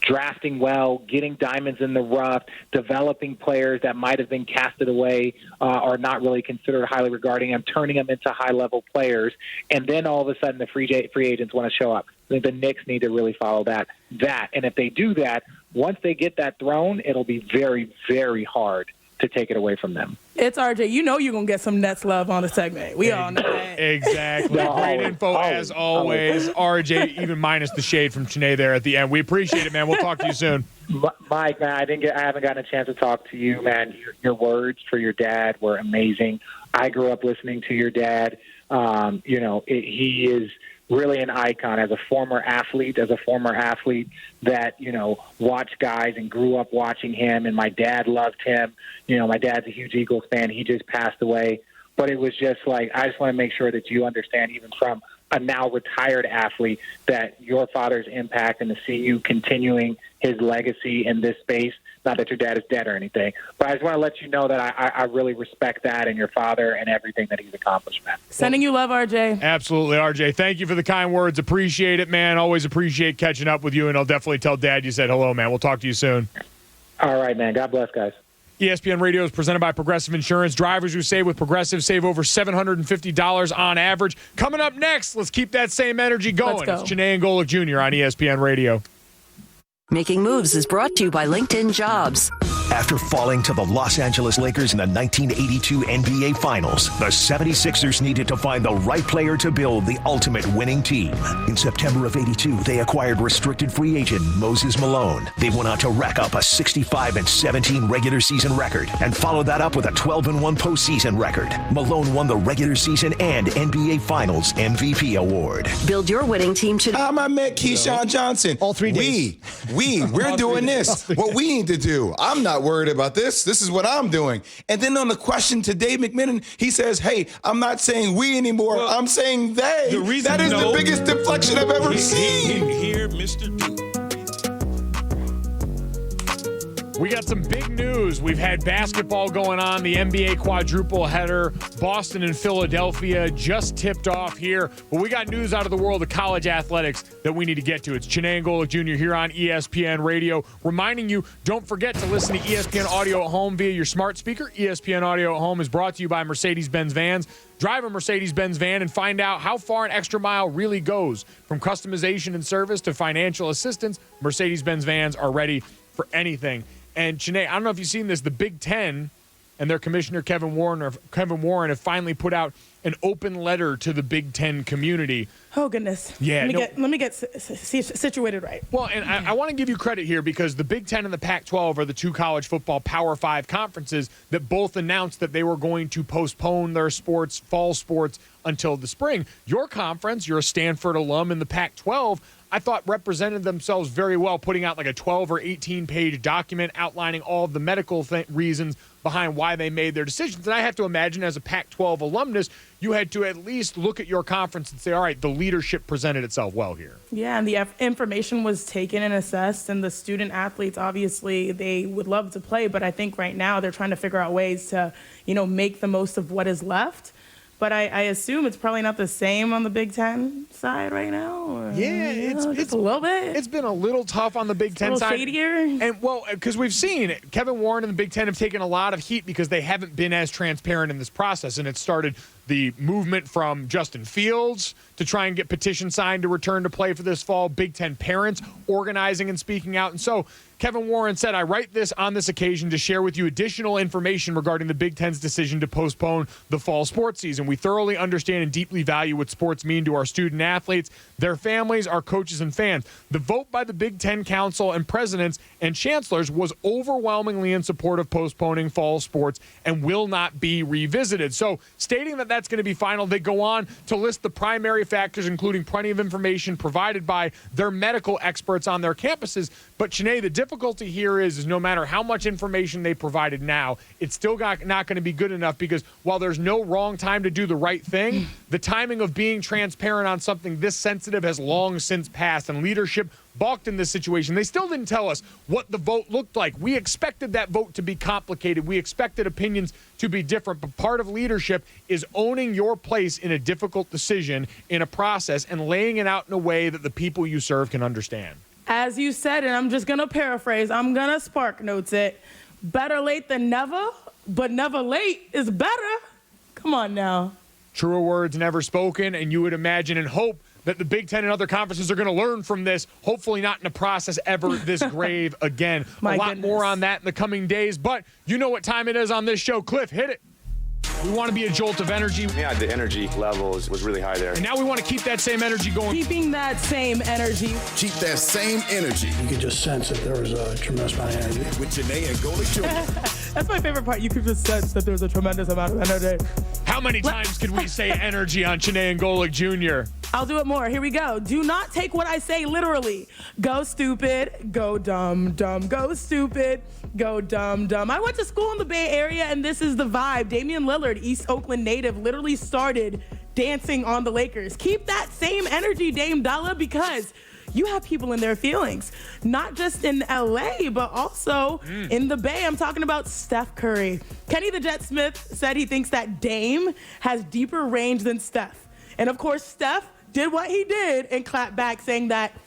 drafting well, getting diamonds in the rough, developing players that might have been casted away or not really considered highly regarding them, turning them into high-level players, and then all of a sudden the free agents want to show up. I think the Knicks need to really follow that. And if they do that, once they get that throne, it'll be very, very hard to take it away from them. It's RJ. You know you're going to get some Nets love on the segment. We all know that. Exactly. Great info as always. RJ, even minus the shade from Chiney there at the end. We appreciate it, man. We'll talk to you soon. Mike, man, I haven't gotten a chance to talk to you, man. Your words for your dad were amazing. I grew up listening to your dad. He is really an icon as a former athlete that, watched guys and grew up watching him. And my dad loved him. My dad's a huge Eagles fan. He just passed away. But it was just like, I just want to make sure that you understand, even from a now retired athlete, that your father's impact and to see you continuing his legacy in this space. Not that your dad is dead or anything, but I just want to let you know that I really respect that and your father and everything that he's accomplished, man. Sending you love, RJ. Absolutely, RJ. Thank you for the kind words. Appreciate it, man. Always appreciate catching up with you, and I'll definitely tell Dad you said hello, man. We'll talk to you soon. All right, man. God bless, guys. ESPN Radio is presented by Progressive Insurance. Drivers who save with Progressive save over $750 on average. Coming up next, let's keep that same energy going. It's Chiney Golic Jr. on ESPN Radio. Making Moves is brought to you by LinkedIn Jobs. After falling to the Los Angeles Lakers in the 1982 NBA Finals, the 76ers needed to find the right player to build the ultimate winning team. In September of '82, they acquired restricted free agent Moses Malone. They went on to rack up a 65-17 regular season record and followed that up with a 12-1 postseason record. Malone won the regular season and NBA Finals MVP award. Build your winning team today. I met Keyshawn Johnson. All 3 days. We're doing this. What we need to do. I'm not worried about this. This is what I'm doing. And then on the question to Dave McMillan, he says, hey, I'm not saying we anymore. I'm saying they. That is the biggest deflection I've ever seen. Here, Mr. Duke. We got some big news. We've had basketball going on, the NBA quadruple header. Boston and Philadelphia just tipped off here. But we got news out of the world of college athletics that we need to get to. It's Chiney Golic Jr. here on ESPN Radio. Reminding you, don't forget to listen to ESPN Audio at Home via your smart speaker. ESPN Audio at Home is brought to you by Mercedes-Benz Vans. Drive a Mercedes-Benz van and find out how far an extra mile really goes. From customization and service to financial assistance, Mercedes-Benz Vans are ready for anything. And Chiney, I don't know if you've seen this, the Big Ten and their commissioner, Kevin Warren, have finally put out an open letter to the Big Ten community. Oh, goodness. Yeah. Let me get situated right. Well, and I want to give you credit here because the Big Ten and the Pac-12 are the two college football Power 5 conferences that both announced that they were going to postpone their fall sports until the spring. Your conference, you're a Stanford alum in the Pac-12, I thought represented themselves very well, putting out like a 12 or 18-page document outlining all of the medical reasons behind why they made their decisions. And I have to imagine as a Pac-12 alumnus, you had to at least look at your conference and say, all right, the leadership presented itself well here. Yeah, and the information was taken and assessed, and the student athletes, obviously, they would love to play, but I think right now they're trying to figure out ways to, make the most of what is left. But I assume it's probably not the same on the Big Ten side right now. Or, it's a little bit. It's been a little tough on the Big Ten side. Shadier. And because we've seen Kevin Warren and the Big Ten have taken a lot of heat because they haven't been as transparent in this process, and it started the movement from Justin Fields to try and get petition signed to return to play for this fall, Big Ten parents organizing and speaking out. And so Kevin Warren said, I write this on this occasion to share with you additional information regarding the Big Ten's decision to postpone the fall sports season. We thoroughly understand and deeply value what sports mean to our student athletes, their families, our coaches, and fans. The vote by the Big Ten Council and presidents and chancellors was overwhelmingly in support of postponing fall sports and will not be revisited. So stating that that's going to be final, they go on to list the primary factors, including plenty of information provided by their medical experts on their campuses. But Chiney, the difference difficulty here is no matter how much information they provided now, it's still not going to be good enough because while there's no wrong time to do the right thing, the timing of being transparent on something this sensitive has long since passed, and leadership balked in this situation. They still didn't tell us what the vote looked like. We expected that vote to be complicated. We expected opinions to be different, but part of leadership is owning your place in a difficult decision in a process and laying it out in a way that the people you serve can understand. As you said, and I'm just going to paraphrase, I'm going to spark notes it. Better late than never, but never late is better. Come on now. Truer words never spoken, and you would imagine and hope that the Big Ten and other conferences are going to learn from this, hopefully not in a process ever this grave again. A lot more on that in the coming days, but you know what time it is on this show. Cliff, hit it. We want to be a jolt of energy. Yeah, the energy level was really high there. And now we want to keep that same energy going. Keeping that same energy. Keep that same energy. You could just sense that there was a tremendous amount of energy. With Chiney and Golic Jr. That's my favorite part. You could just sense that there was a tremendous amount of energy. How many times could we say energy on Chiney and Golic Jr.? I'll do it more. Here we go. Do not take what I say literally. Go stupid, go dumb, dumb, go stupid, go dumb, dumb. I went to school in the Bay Area, and this is the vibe. Damian Lillard, East Oakland native, literally started dancing on the Lakers. Keep that same energy, Dame Dalla, because you have people in their feelings, not just in LA, but also in the Bay. I'm talking about Steph Curry. Kenny the Jet Smith said he thinks that Dame has deeper range than Steph. And of course, Steph did what he did and clapped back, saying that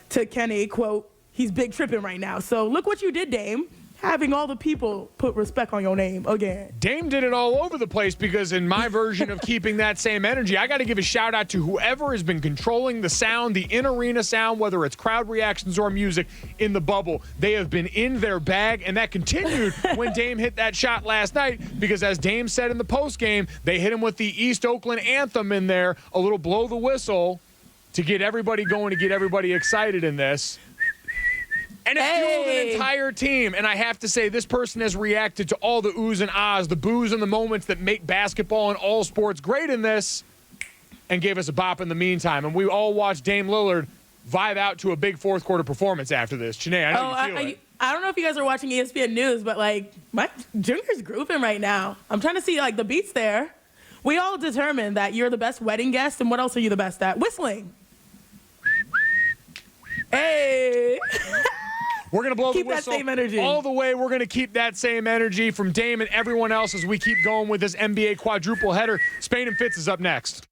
to Kenny, quote, he's big tripping right now. So look what you did, Dame. Having all the people put respect on your name again. Dame did it all over the place because in my version of keeping that same energy, I got to give a shout out to whoever has been controlling the sound, the in-arena sound, whether it's crowd reactions or music in the bubble. They have been in their bag, and that continued when Dame hit that shot last night because as Dame said in the postgame, they hit him with the East Oakland anthem in there, a little blow the whistle to get everybody going, to get everybody excited in this. And it fueled an entire team. And I have to say, this person has reacted to all the oohs and ahs, the boos and the moments that make basketball and all sports great in this, and gave us a bop in the meantime. And we all watched Dame Lillard vibe out to a big fourth quarter performance after this. Chiney, I know you feel it. I don't know if you guys are watching ESPN News, but, like, Mike Jr.'s grooving right now. I'm trying to see, like, the beats there. We all determined that you're the best wedding guest, and what else are you the best at? Whistling. Hey. We're going to blow the whistle that same energy all the way. We're going to keep that same energy from Dame and everyone else as we keep going with this NBA quadruple header. Spain and Fitz is up next.